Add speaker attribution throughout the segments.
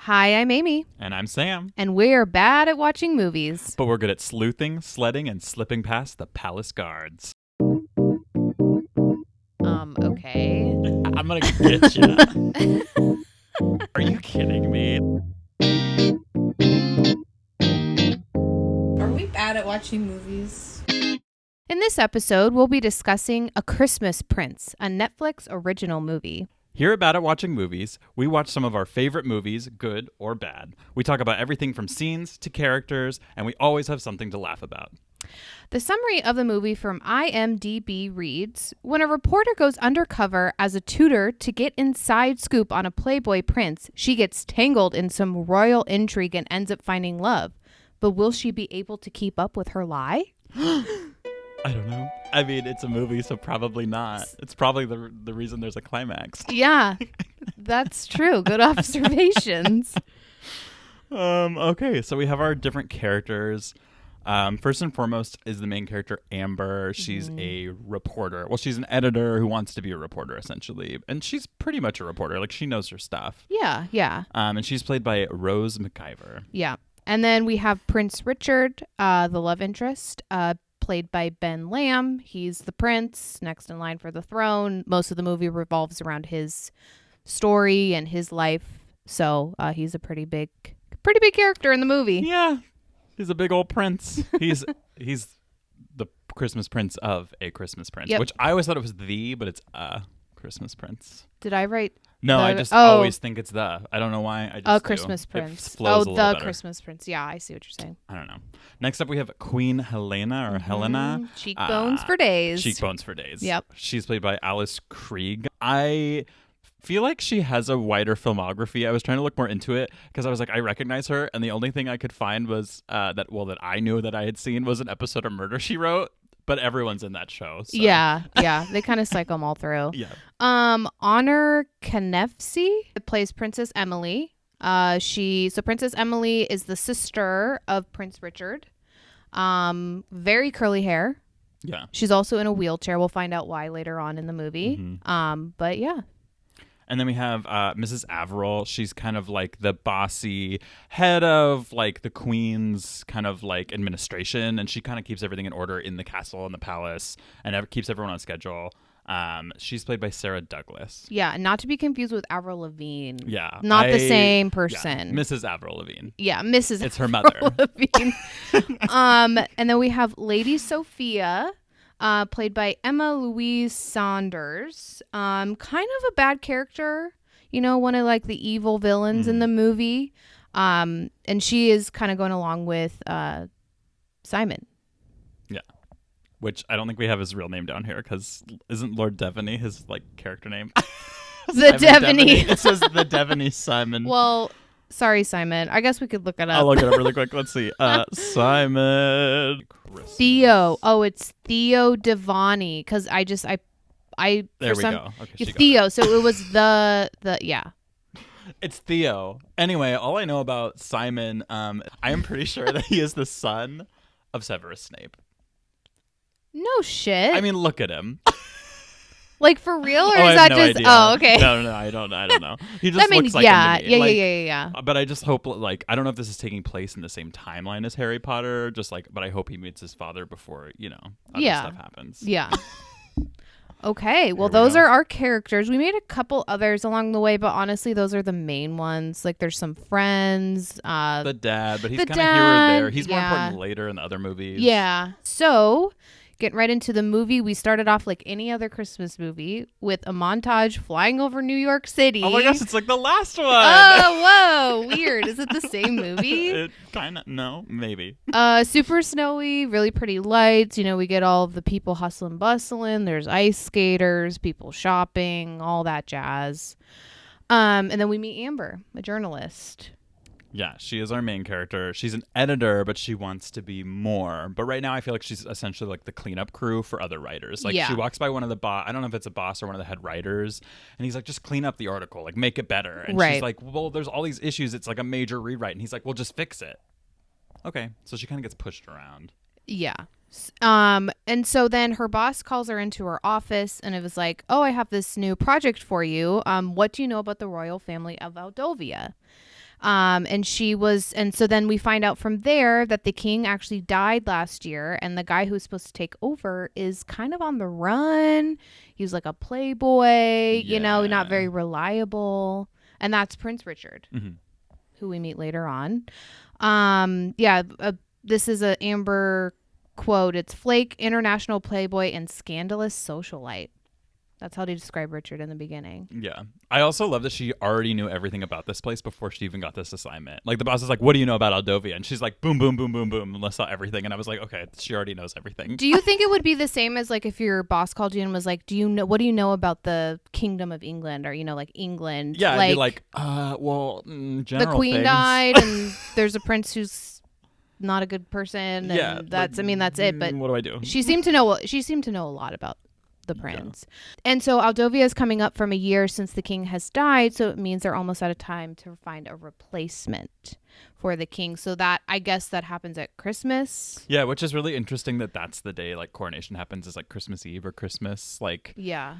Speaker 1: Hi, I'm Amy.
Speaker 2: And I'm Sam.
Speaker 1: And we're bad at watching movies.
Speaker 2: But we're good at sleuthing, sledding, and slipping past the palace guards.
Speaker 1: Okay.
Speaker 2: I'm gonna get you. Are you kidding me?
Speaker 3: Are we bad at watching movies?
Speaker 1: In this episode, we'll be discussing A Christmas Prince, a Netflix original movie.
Speaker 2: Here at Bad at Watching Movies, we watch some of our favorite movies, good or bad. We talk about everything from scenes to characters, and we always have something to laugh about.
Speaker 1: The summary of the movie from IMDb reads, when a reporter goes undercover as a tutor to get inside scoop on a Playboy prince, she gets tangled in some royal intrigue and ends up finding love. But will she be able to keep up with her lie?
Speaker 2: I don't know. I mean, it's a movie, so probably not. It's probably the reason there's a climax.
Speaker 1: Yeah, that's true. Good observations.
Speaker 2: Okay, so we have our different characters. First and foremost is the main character, Amber. She's a reporter. Well, she's an editor who wants to be a reporter, essentially. And she's pretty much a reporter. Like, she knows her stuff.
Speaker 1: Yeah.
Speaker 2: And she's played by Rose McIver.
Speaker 1: Yeah. And then we have Prince Richard, the love interest, played by Ben Lamb. He's the prince, next in line for the throne. Most of the movie revolves around his story and his life. So he's a pretty big character in the movie.
Speaker 2: Yeah. He's a big old prince. He's the Christmas prince of A Christmas Prince,
Speaker 1: Yep.
Speaker 2: which I always thought it was but it's a Christmas Prince.
Speaker 1: Did I write?
Speaker 2: No, I just always think it's the. I don't know why. I just
Speaker 1: A
Speaker 2: do.
Speaker 1: Christmas Prince.
Speaker 2: It flows a little better.
Speaker 1: Christmas Prince. Yeah, I see what you're saying.
Speaker 2: I don't know. Next up, we have Queen Helena or Helena.
Speaker 1: Cheekbones for days.
Speaker 2: Cheekbones for days.
Speaker 1: Yep.
Speaker 2: She's played by Alice Krieg. I feel like she has a wider filmography. I was trying to look more into it because I was like, I recognize her, and the only thing I could find was that I knew that I had seen was an episode of Murder, She Wrote. But everyone's in that show. So.
Speaker 1: Yeah. They kind of cycle them all through.
Speaker 2: Yeah.
Speaker 1: Honor Knefsey plays Princess Emily. So Princess Emily is the sister of Prince Richard. Very curly hair.
Speaker 2: Yeah.
Speaker 1: She's also in a wheelchair. We'll find out why later on in the movie.
Speaker 2: Mm-hmm.
Speaker 1: But yeah.
Speaker 2: And then we have Mrs. Averill. She's kind of like the bossy head of like the queen's kind of like administration. And she kind of keeps everything in order in the castle and the palace and keeps everyone on schedule. She's played by Sarah Douglas.
Speaker 1: Yeah. Not to be confused with Avril Lavigne.
Speaker 2: Yeah.
Speaker 1: Not the same person.
Speaker 2: Yeah, Mrs. Avril Lavigne.
Speaker 1: Yeah. Mrs.
Speaker 2: It's her mother.
Speaker 1: Lavigne. And then we have Lady Sophia. Played by Emma Louise Saunders. Kind of a bad character, one of like the evil villains in the movie. And she is kind of going along with Simon. Yeah.
Speaker 2: Which I don't think we have his real name down here because isn't Lord Devaney his like character name?
Speaker 1: The Devaney.
Speaker 2: It says the Devaney Simon.
Speaker 1: Well, sorry, Simon. I guess we could look it up.
Speaker 2: I'll look it up really quick. Let's see. Simon.
Speaker 1: Theo. Oh, it's Theo Devaney. Because I.
Speaker 2: There we go. Okay,
Speaker 1: Theo. So it was the yeah.
Speaker 2: It's Theo. Anyway, all I know about Simon, I am pretty sure that he is the son of Severus Snape.
Speaker 1: No shit.
Speaker 2: I mean, look at him.
Speaker 1: Like for real, or
Speaker 2: I
Speaker 1: is that
Speaker 2: have no
Speaker 1: just?
Speaker 2: idea.
Speaker 1: Oh, okay.
Speaker 2: No, I don't know. He just looks like
Speaker 1: yeah,
Speaker 2: him to me.
Speaker 1: Yeah.
Speaker 2: But I just hope, like, I don't know if this is taking place in the same timeline as Harry Potter. But I hope he meets his father before other stuff happens.
Speaker 1: Yeah. Okay, well, those are our characters. We made a couple others along the way, but honestly, those are the main ones. Like, there's some friends.
Speaker 2: The dad, but he's kind of here or there. He's more important later in the other movies.
Speaker 1: Yeah. So, getting right into the movie, we started off like any other Christmas movie with a montage flying over New York City.
Speaker 2: Oh my gosh, it's like the last one.
Speaker 1: Oh, whoa, weird. Is it the same movie?
Speaker 2: It kind of, no, maybe.
Speaker 1: Super snowy, really pretty lights. We get all of the people hustling, bustling. There's ice skaters, people shopping, all that jazz. And then we meet Amber, a journalist.
Speaker 2: Yeah, she is our main character. She's an editor, but she wants to be more. But right now, I feel like she's essentially like the cleanup crew for other writers. Like she walks by one of the I don't know if it's a boss or one of the head writers, and he's like, just clean up the article, like make it better. And she's like, well, there's all these issues. It's like a major rewrite, and he's like, well, just fix it. Okay, so she kind of gets pushed around.
Speaker 1: Yeah. And so then her boss calls her into her office, and it was like, oh, I have this new project for you. What do you know about the royal family of Aldovia? And so then we find out from there that the king actually died last year, and the guy who's supposed to take over is kind of on the run. He was like a playboy, not very reliable. And that's Prince Richard, who we meet later on. This is a Amber quote. It's flake, international playboy, and scandalous socialite. That's how they describe Richard in the beginning.
Speaker 2: Yeah. I also love that she already knew everything about this place before she even got this assignment. Like, the boss is like, what do you know about Aldovia? And she's like, boom, boom, boom, boom, boom, and lists out everything. And I was like, okay, she already knows everything.
Speaker 1: Do you think it would be the same as, like, if your boss called you and was like, what do you know about the Kingdom of England? Or, like, England?
Speaker 2: Yeah, I'd be like, general
Speaker 1: the queen
Speaker 2: things.
Speaker 1: died, and there's a prince who's not a good person. And that's it. But
Speaker 2: what do I do?
Speaker 1: She seemed to know a lot about the prince. Yeah. And so Aldovia is coming up from a year since the king has died, so it means they're almost out of time to find a replacement for the king. So that, I guess, that happens at Christmas.
Speaker 2: Yeah, which is really interesting that that's the day like coronation happens, is like Christmas Eve or Christmas. Like,
Speaker 1: yeah.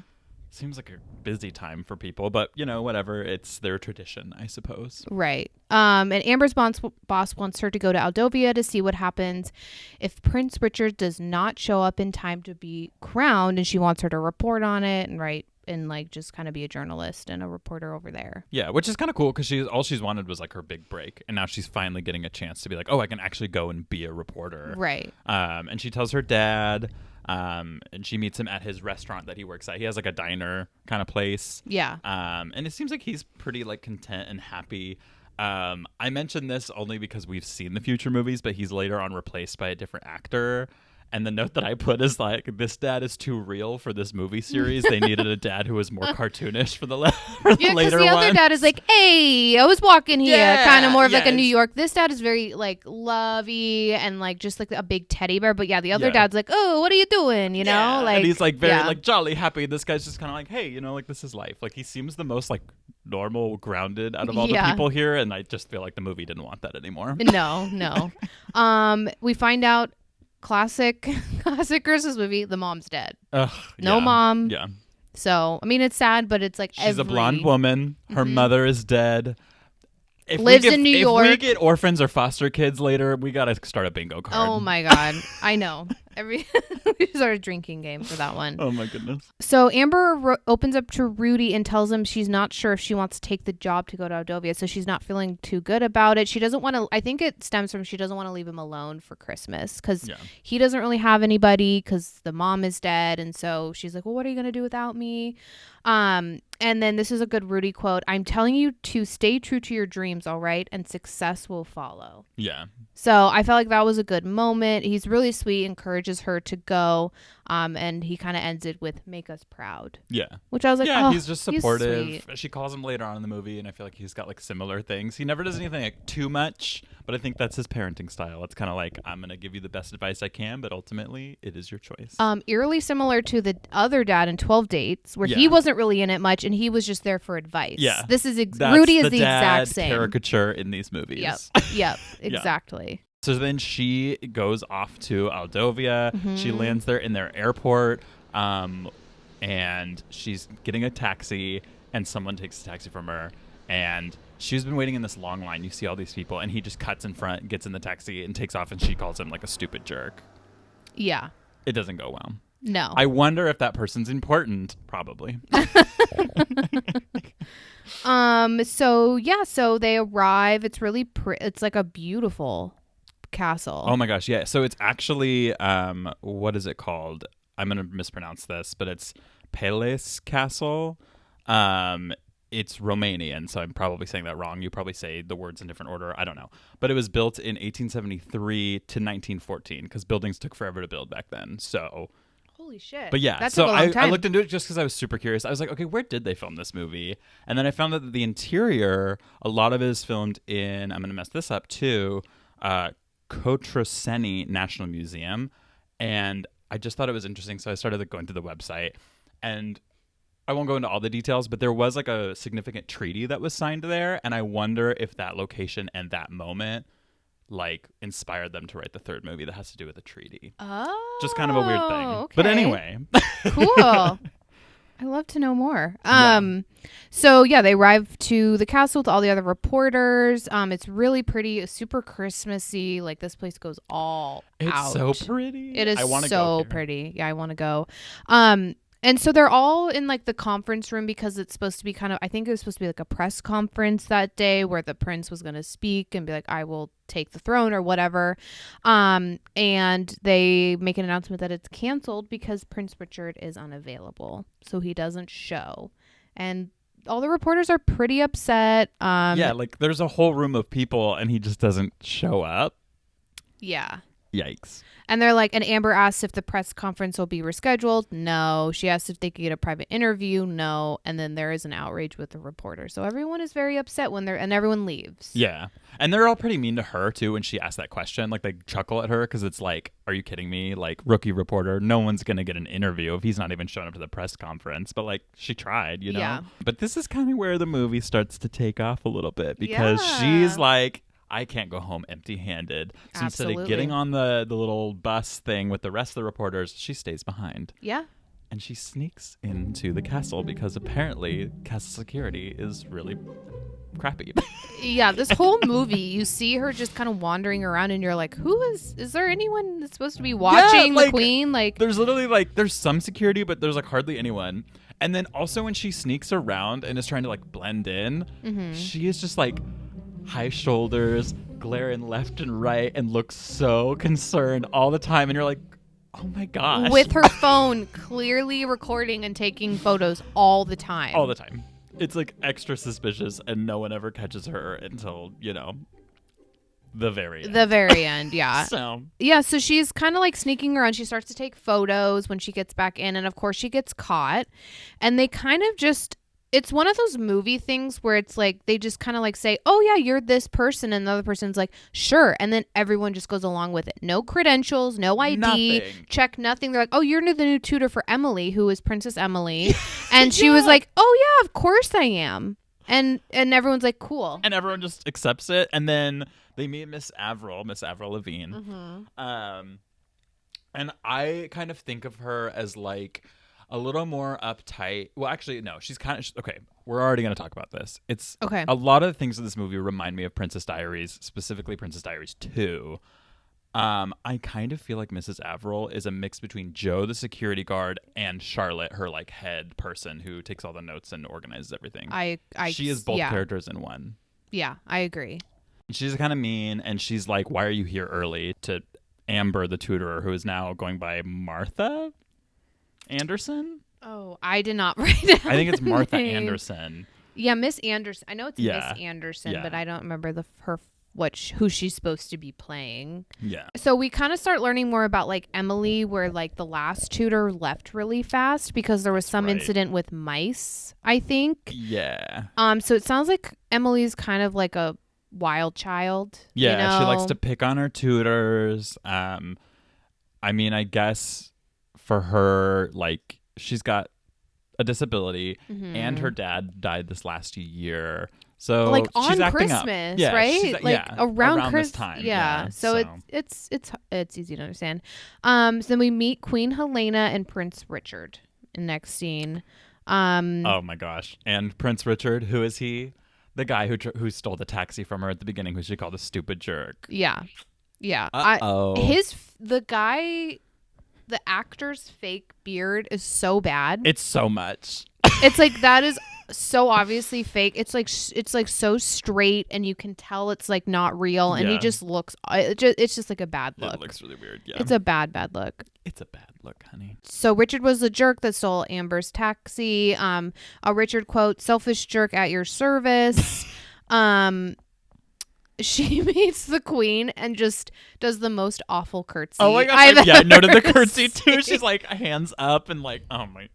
Speaker 2: Seems like a busy time for people, but whatever, it's their tradition, I suppose.
Speaker 1: Right. And Amber's boss wants her to go to Aldovia to see what happens if Prince Richard does not show up in time to be crowned, and she wants her to report on it and write and like just kind of be a journalist and a reporter over there.
Speaker 2: Yeah, which is kind of cool because all she's wanted was like her big break, and now she's finally getting a chance to be like, oh, I can actually go and be a reporter.
Speaker 1: Right.
Speaker 2: And she tells her dad. And she meets him at his restaurant that he works at. He has like a diner kind of place.
Speaker 1: Yeah.
Speaker 2: And it seems like he's pretty like content and happy. I mentioned this only because we've seen the future movies, but he's later on replaced by a different actor. And the note that I put is like, this dad is too real for this movie series. They needed a dad who was more cartoonish for the later ones.
Speaker 1: Yeah, because the other dad is like, hey, I was walking here.
Speaker 2: Yeah,
Speaker 1: kind of more of like a New York. This dad is very like lovey and like just like a big teddy bear. But yeah, the other dad's like, oh, what are you doing? You know? Like,
Speaker 2: and he's like very like jolly, happy. This guy's just kind of like, hey, like this is life. Like he seems the most like normal, grounded out of all the people here. And I just feel like the movie didn't want that anymore.
Speaker 1: No. We find out classic Christmas movie, the mom's dead. No mom.
Speaker 2: Yeah.
Speaker 1: So, I mean, it's sad, but it's like
Speaker 2: she's a blonde woman. Her mother is dead.
Speaker 1: Lives in New York.
Speaker 2: If we get orphans or foster kids later, we got to start a bingo card.
Speaker 1: Oh, my God. I know. We started a drinking game for that one.
Speaker 2: Oh, my goodness.
Speaker 1: So Amber opens up to Rudy and tells him she's not sure if she wants to take the job to go to Aldovia. So she's not feeling too good about it. She doesn't want to. I think it stems from she doesn't want to leave him alone for Christmas because he doesn't really have anybody because the mom is dead. And so she's like, well, what are you going to do without me? And then this is a good Rudy quote. I'm telling you to stay true to your dreams, all right? And success will follow.
Speaker 2: Yeah.
Speaker 1: So I felt like that was a good moment. He's really sweet, encourages her to go. And he kind of ends it with make us proud.
Speaker 2: Yeah.
Speaker 1: Which I was like,
Speaker 2: he's just supportive. She calls him later on in the movie, and I feel like he's got like similar things. He never does anything like too much, but I think that's his parenting style. It's kind of like, I'm going to give you the best advice I can, but ultimately it is your choice.
Speaker 1: Eerily similar to the other dad in 12 Dates, where he wasn't really in it much, and he was just there for advice.
Speaker 2: Yeah.
Speaker 1: This is Rudy is the exact same
Speaker 2: caricature in these movies.
Speaker 1: Yep. Exactly.
Speaker 2: So then she goes off to Aldovia. She lands there in their airport, and she's getting a taxi, and someone takes the taxi from her, and she's been waiting in this long line. You see all these people, and he just cuts in front, gets in the taxi, and takes off, and she calls him like a stupid jerk. Yeah. It doesn't go well.
Speaker 1: No.
Speaker 2: I wonder if that person's important. Probably.
Speaker 1: So they arrive. It's really it's like a beautiful castle.
Speaker 2: Oh my gosh, yeah. So it's actually what is it called? I'm going to mispronounce this, but it's Peles Castle. It's Romanian, so I'm probably saying that wrong. You probably say the words in different order. I don't know. But it was built in 1873 to 1914 because buildings took forever to build back then. So
Speaker 1: holy shit.
Speaker 2: But yeah, so I looked into it just because I was super curious. I was like, okay, where did they film this movie? And then I found that the interior, a lot of it is filmed in, I'm going to mess this up too, Kotroseni National Museum. And I just thought it was interesting. So I started going to the website, and I won't go into all the details, but there was like a significant treaty that was signed there. And I wonder if that location and that moment like inspired them to write the third movie that has to do with a treaty.
Speaker 1: Oh,
Speaker 2: just kind of a weird thing.
Speaker 1: Okay.
Speaker 2: But anyway.
Speaker 1: Cool. I love to know more.
Speaker 2: Yeah.
Speaker 1: So yeah, they arrive to the castle with all the other reporters. It's really pretty, super Christmassy. Like this place goes all
Speaker 2: It's
Speaker 1: out.
Speaker 2: so pretty.
Speaker 1: It is
Speaker 2: I wanna
Speaker 1: so
Speaker 2: go here.
Speaker 1: pretty. Yeah, I want to go. And so they're all in like the conference room because it's supposed to be kind of, I think it was supposed to be like a press conference that day where the prince was going to speak and be like, I will take the throne or whatever. And they make an announcement that it's canceled because Prince Richard is unavailable. So he doesn't show. And all the reporters are pretty upset.
Speaker 2: Yeah, like there's a whole room of people and he just doesn't show up.
Speaker 1: Yeah.
Speaker 2: Yikes.
Speaker 1: And they're like, and Amber asks if the press conference will be rescheduled. No. She asks if they could get a private interview. No. And then there is an outrage with the reporter. So everyone is very upset and everyone leaves.
Speaker 2: Yeah. And they're all pretty mean to her too when she asks that question. Like they chuckle at her because it's like, are you kidding me? Like rookie reporter, no one's going to get an interview if he's not even showing up to the press conference. But like she tried, you know?
Speaker 1: Yeah.
Speaker 2: But this is kind of where the movie starts to take off a little bit because she's like, I can't go home empty-handed. So instead of getting on the little bus thing with the rest of the reporters, she stays behind.
Speaker 1: Yeah.
Speaker 2: And she sneaks into the castle because apparently castle security is really crappy.
Speaker 1: Yeah, this whole movie, you see her just kind of wandering around and you're like, is there anyone that's supposed to be watching the queen? Like
Speaker 2: there's literally like, there's some security, but there's like hardly anyone. And then also when she sneaks around and is trying to like blend in, she is just like high shoulders, glaring left and right, and looks so concerned all the time. And you're like, oh my gosh.
Speaker 1: With her phone clearly recording and taking photos all the time.
Speaker 2: All the time. It's like extra suspicious, and no one ever catches her until, you know, the very end.
Speaker 1: The very end, yeah. So she's kind of like sneaking around. She starts to take photos when she gets back in, and of course she gets caught. And they kind of just... It's one of those movie things where it's like they just kind of like say, oh, yeah, you're this person. And the other person's like, sure. And then everyone just goes along with it. No credentials, no ID,
Speaker 2: nothing.
Speaker 1: Check nothing. They're like, oh, you're the new tutor for Emily, who is Princess Emily. And she was like, oh, yeah, of course I am. And everyone's like, cool.
Speaker 2: And everyone just accepts it. And then they meet Miss Avril Lavigne. And I kind of think of her as like a little more uptight. Well, actually, no, she's kind of... Okay, we're already going to talk about this. It's okay. A lot of the things in this movie remind me of Princess Diaries, specifically Princess Diaries 2. I kind of feel like Mrs. Avril is a mix between Joe, the security guard, and Charlotte, her like head person who takes all the notes and organizes everything. She is both characters in one.
Speaker 1: Yeah, I agree.
Speaker 2: She's kind of mean, and she's like, why are you here early? To Amber, the tutorer, who is now going by Martha Anderson?
Speaker 1: Oh, I did not write it.
Speaker 2: I think it's Martha Anderson.
Speaker 1: Yeah, Miss Anderson. I know it's Miss Anderson, but I don't remember who she's supposed to be playing.
Speaker 2: Yeah. So
Speaker 1: we kind of start learning more about like Emily, where like the last tutor left really fast because there was some incident with mice, I think.
Speaker 2: Yeah.
Speaker 1: So it sounds like Emily's kind of like a wild child.
Speaker 2: Yeah,
Speaker 1: you know?
Speaker 2: She likes to pick on her tutors. I mean, I guess for her, like, she's got a disability and her dad died this last year. So
Speaker 1: like on
Speaker 2: she's acting
Speaker 1: Christmas,
Speaker 2: up. Yeah,
Speaker 1: right? Like around
Speaker 2: this time.
Speaker 1: Yeah. So it's easy to understand. So then we meet Queen Helena and Prince Richard in next scene.
Speaker 2: Oh my gosh. And Prince Richard, who is he? The guy who stole the taxi from her at the beginning, who she called a stupid jerk.
Speaker 1: Yeah. Yeah. The actor's fake beard is so bad.
Speaker 2: It's so much.
Speaker 1: It's like that is so obviously fake. It's like so straight, and you can tell it's like not real. And he just looks. It's just like a bad look.
Speaker 2: It looks really weird. Yeah,
Speaker 1: it's a bad look.
Speaker 2: It's a bad look, honey.
Speaker 1: So Richard was the jerk that stole Amber's taxi. A Richard quote: "Selfish jerk at your service." She meets the queen and just does the most awful curtsy.
Speaker 2: Oh my gosh. I noted the curtsy too. She's like hands up and like, oh my.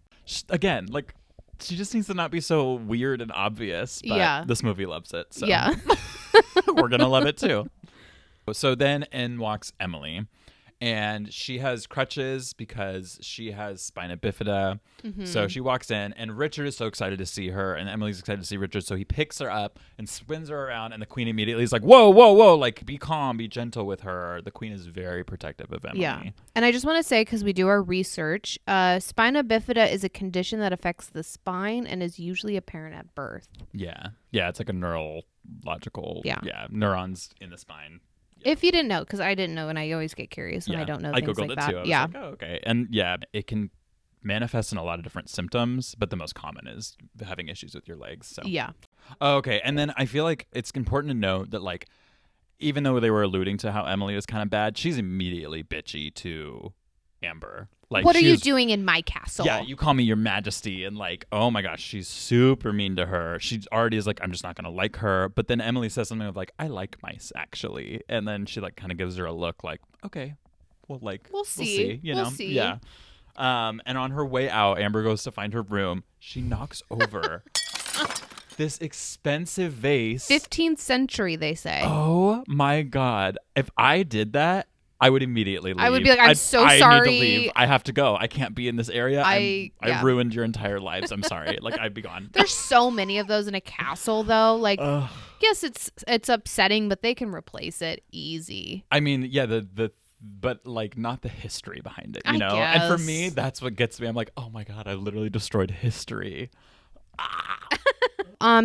Speaker 2: Again, like, she just needs to not be so weird and obvious. But this movie loves it. So we're going to love it too. So then in walks Emily. And she has crutches because she has spina bifida. So she walks in, and Richard is so excited to see her, and Emily's excited to see Richard. So he picks her up and spins her around, and the queen immediately is like, whoa, whoa, whoa, like, be calm, be gentle with her. The queen is very protective of Emily.
Speaker 1: Yeah. And I just want to say, because we do our research, spina bifida is a condition that affects the spine and is usually apparent at birth.
Speaker 2: Yeah. Yeah, it's like a neurological, neurons in the spine.
Speaker 1: If you didn't know, because I didn't know, and I always get curious when I don't know
Speaker 2: I
Speaker 1: things
Speaker 2: Googled
Speaker 1: like
Speaker 2: it
Speaker 1: that.
Speaker 2: too. I was like, oh, okay. And yeah, it can manifest in a lot of different symptoms, but the most common is having issues with your legs. So
Speaker 1: yeah.
Speaker 2: Okay. And then I feel like it's important to note that, like, even though they were alluding to how Emily was kind of bad, she's immediately bitchy to Amber. Like,
Speaker 1: what are you doing in my castle?
Speaker 2: Yeah, you call me your majesty. And like, oh my gosh, she's super mean to her. She already is like, I'm just not going to like her. But then Emily says something of like, I like mice, actually. And then she like kind of gives her a look like, okay, well, like,
Speaker 1: we'll see.
Speaker 2: You know?
Speaker 1: See.
Speaker 2: Yeah. And on her way out, Amber goes to find her room. She knocks over this expensive vase.
Speaker 1: 15th century, they say.
Speaker 2: Oh my God. If I did that, I would immediately leave.
Speaker 1: I would be like, I'm so sorry.
Speaker 2: I need to leave. I have to go. I can't be in this area. I
Speaker 1: yeah.
Speaker 2: ruined your entire lives. I'm sorry. Like, I'd be gone.
Speaker 1: There's so many of those in a castle, though. Like, yes, it's upsetting, but they can replace it easy.
Speaker 2: I mean, yeah, but like not the history behind it, you know?
Speaker 1: Guess.
Speaker 2: And for me, that's what gets me. I'm like, oh my God, I literally destroyed history.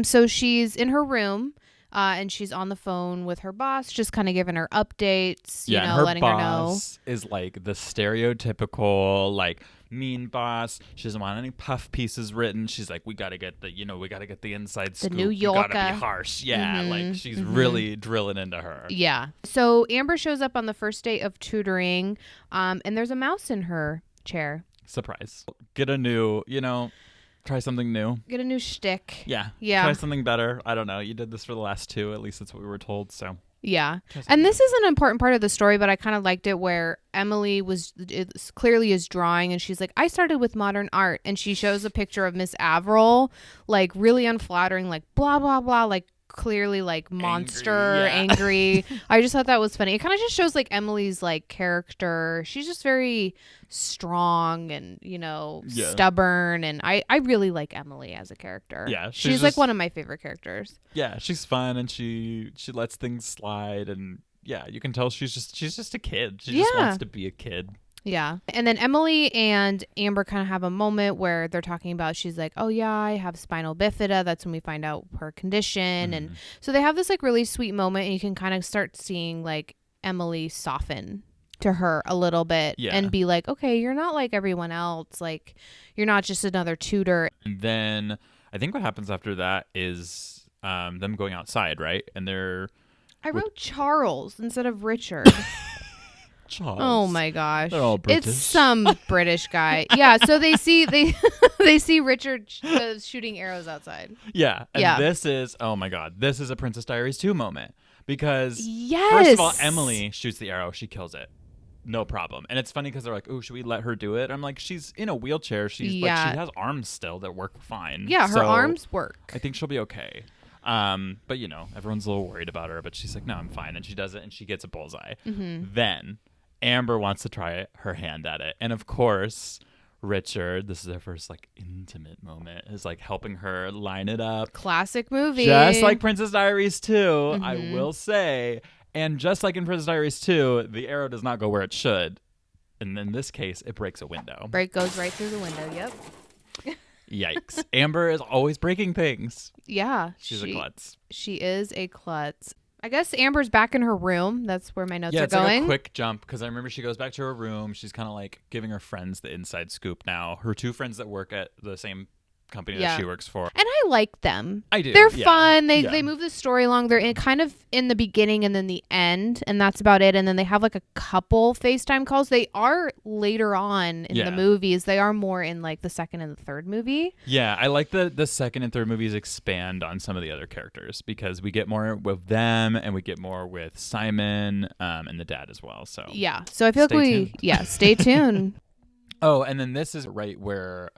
Speaker 1: So she's in her room. And she's on the phone with her boss, just kind of giving her updates, you know, letting her know.
Speaker 2: Her boss is like the stereotypical, like, mean boss. She doesn't want any puff pieces written. She's like, we got to get the inside scoop.
Speaker 1: The New Yorker.
Speaker 2: You got to be harsh. Yeah, like, she's really drilling into her.
Speaker 1: Yeah. So Amber shows up on the first day of tutoring, and there's a mouse in her chair.
Speaker 2: Surprise. Get a new, try something new.
Speaker 1: Get a new shtick.
Speaker 2: Yeah.
Speaker 1: Yeah.
Speaker 2: Try something better. I don't know. You did this for the last two. At least that's what we were told. So.
Speaker 1: Yeah. And this is an important part of the story, but I kind of liked it where Emily clearly is drawing, and she's like, I started with modern art. And she shows a picture of Miss Avril, like really unflattering, like blah, blah, blah, like clearly like monster, angry. I just thought that was funny. It kind of just shows like Emily's like character. She's just very strong and stubborn, and I really like Emily as a character.
Speaker 2: Yeah,
Speaker 1: she's like one of my favorite characters.
Speaker 2: Yeah, she's fun, and she lets things slide, and yeah, you can tell she's just a kid. She just wants to be a kid.
Speaker 1: Yeah. And then Emily and Amber kind of have a moment where they're talking about, she's like, oh yeah, I have spinal bifida. That's when we find out her condition. And so they have this like really sweet moment, and you can kind of start seeing like Emily soften to her a little bit and be like, okay, you're not like everyone else. Like, you're not just another tutor.
Speaker 2: And then I think what happens after that is them going outside, right? And
Speaker 1: I wrote Charles instead of Richard.
Speaker 2: Charles.
Speaker 1: Oh my gosh.
Speaker 2: They're all British.
Speaker 1: It's some British guy. Yeah, so they see Richard shooting arrows outside.
Speaker 2: Yeah. And this is, oh my God, this is a Princess Diaries 2 moment. Because
Speaker 1: yes.
Speaker 2: First of all, Emily shoots the arrow, she kills it. No problem. And it's funny because they're like, oh, should we let her do it? I'm like, she's in a wheelchair. She's like, she has arms still that work fine.
Speaker 1: Yeah, her arms work.
Speaker 2: I think she'll be okay. But everyone's a little worried about her, but she's like, no, I'm fine. And she does it, and she gets a bullseye. Then Amber wants to try her hand at it. And of course, Richard, this is their first like intimate moment, is like helping her line it up.
Speaker 1: Classic movie.
Speaker 2: Just like Princess Diaries 2, I will say. And just like in Princess Diaries 2, the arrow does not go where it should. And in this case, it breaks a window.
Speaker 1: Goes right through the window, yep.
Speaker 2: Yikes. Amber is always breaking things.
Speaker 1: Yeah.
Speaker 2: She's a klutz.
Speaker 1: She is a klutz. I guess Amber's back in her room. That's where my notes are going.
Speaker 2: Like a quick jump, because I remember she goes back to her room. She's kind of like giving her friends the inside scoop now. Her two friends that work at the same company that she works for.
Speaker 1: And I like them.
Speaker 2: I do.
Speaker 1: They're fun. They move the story along. They're kind of in the beginning and then the end, and that's about it. And then they have like a couple FaceTime calls. They are later on in the movies. They are more in like the second and the third movie. Yeah,
Speaker 2: I like the second and third movies expand on some of the other characters, because we get more with them and we get more with Simon and the dad as well. So
Speaker 1: yeah. So I feel stay tuned.
Speaker 2: Oh, and then this is right where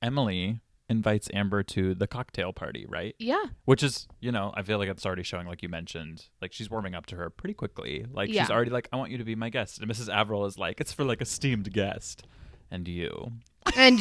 Speaker 2: Emily invites Amber to the cocktail party, right?
Speaker 1: Yeah.
Speaker 2: Which is, I feel like it's already showing, like you mentioned, like she's warming up to her pretty quickly. Like she's already like, I want you to be my guest. And Mrs. Averill is like, it's for like esteemed guest. And you.
Speaker 1: And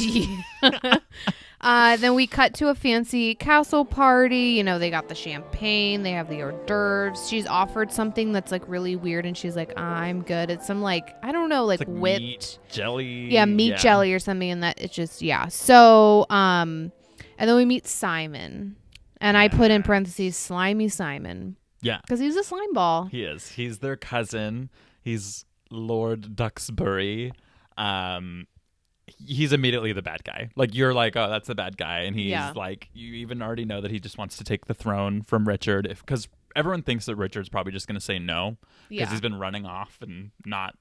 Speaker 1: then we cut to a fancy castle party. They got the champagne. They have the hors d'oeuvres. She's offered something that's like really weird, and she's like, I'm good. It's some like, I don't know, like whipped
Speaker 2: meat jelly.
Speaker 1: Yeah, meat jelly or something. And that it's just, yeah. So, and then we meet Simon. And I put in parentheses, slimy Simon.
Speaker 2: Yeah.
Speaker 1: Because he's a slime ball.
Speaker 2: He is. He's their cousin. He's Lord Duxbury. He's immediately the bad guy. Like, you're like, oh, that's the bad guy. And he's like, you even already know that he just wants to take the throne from Richard. Because everyone thinks that Richard's probably just going to say no. Because he's been running off and not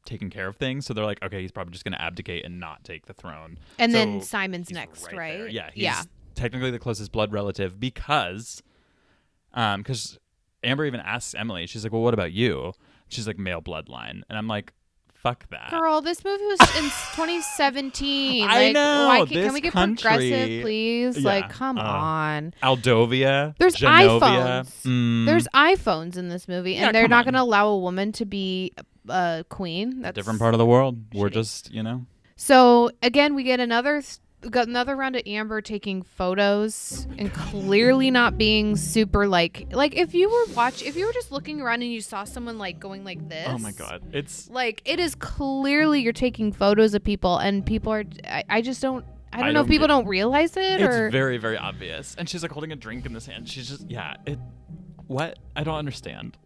Speaker 2: taking care of things. So they're like, okay, he's probably just going to abdicate and not take the throne.
Speaker 1: And then Simon's next, right?
Speaker 2: There. Yeah, he's technically the closest blood relative because Amber even asks Emily, she's like, well, what about you? She's like, male bloodline. And I'm like, fuck that.
Speaker 1: Girl, this movie was in 2017.
Speaker 2: I know.
Speaker 1: Can we get progressive, please?
Speaker 2: Yeah,
Speaker 1: like, come on.
Speaker 2: Aldovia.
Speaker 1: There's
Speaker 2: Genovia.
Speaker 1: iPhones. There's iPhones in this movie, and they're not going to allow a woman to be a queen. That's
Speaker 2: a different part of the world.
Speaker 1: Shitty.
Speaker 2: We're just,
Speaker 1: So, again, we get another round of Amber taking photos and clearly not being super like if you were just looking around and you saw someone like going like this.
Speaker 2: Oh my God. It's
Speaker 1: like, it is clearly you're taking photos of people, and people are, I don't know if people don't realize it, or
Speaker 2: it's very, very obvious. And she's like holding a drink in this hand. She's just, what? I don't understand.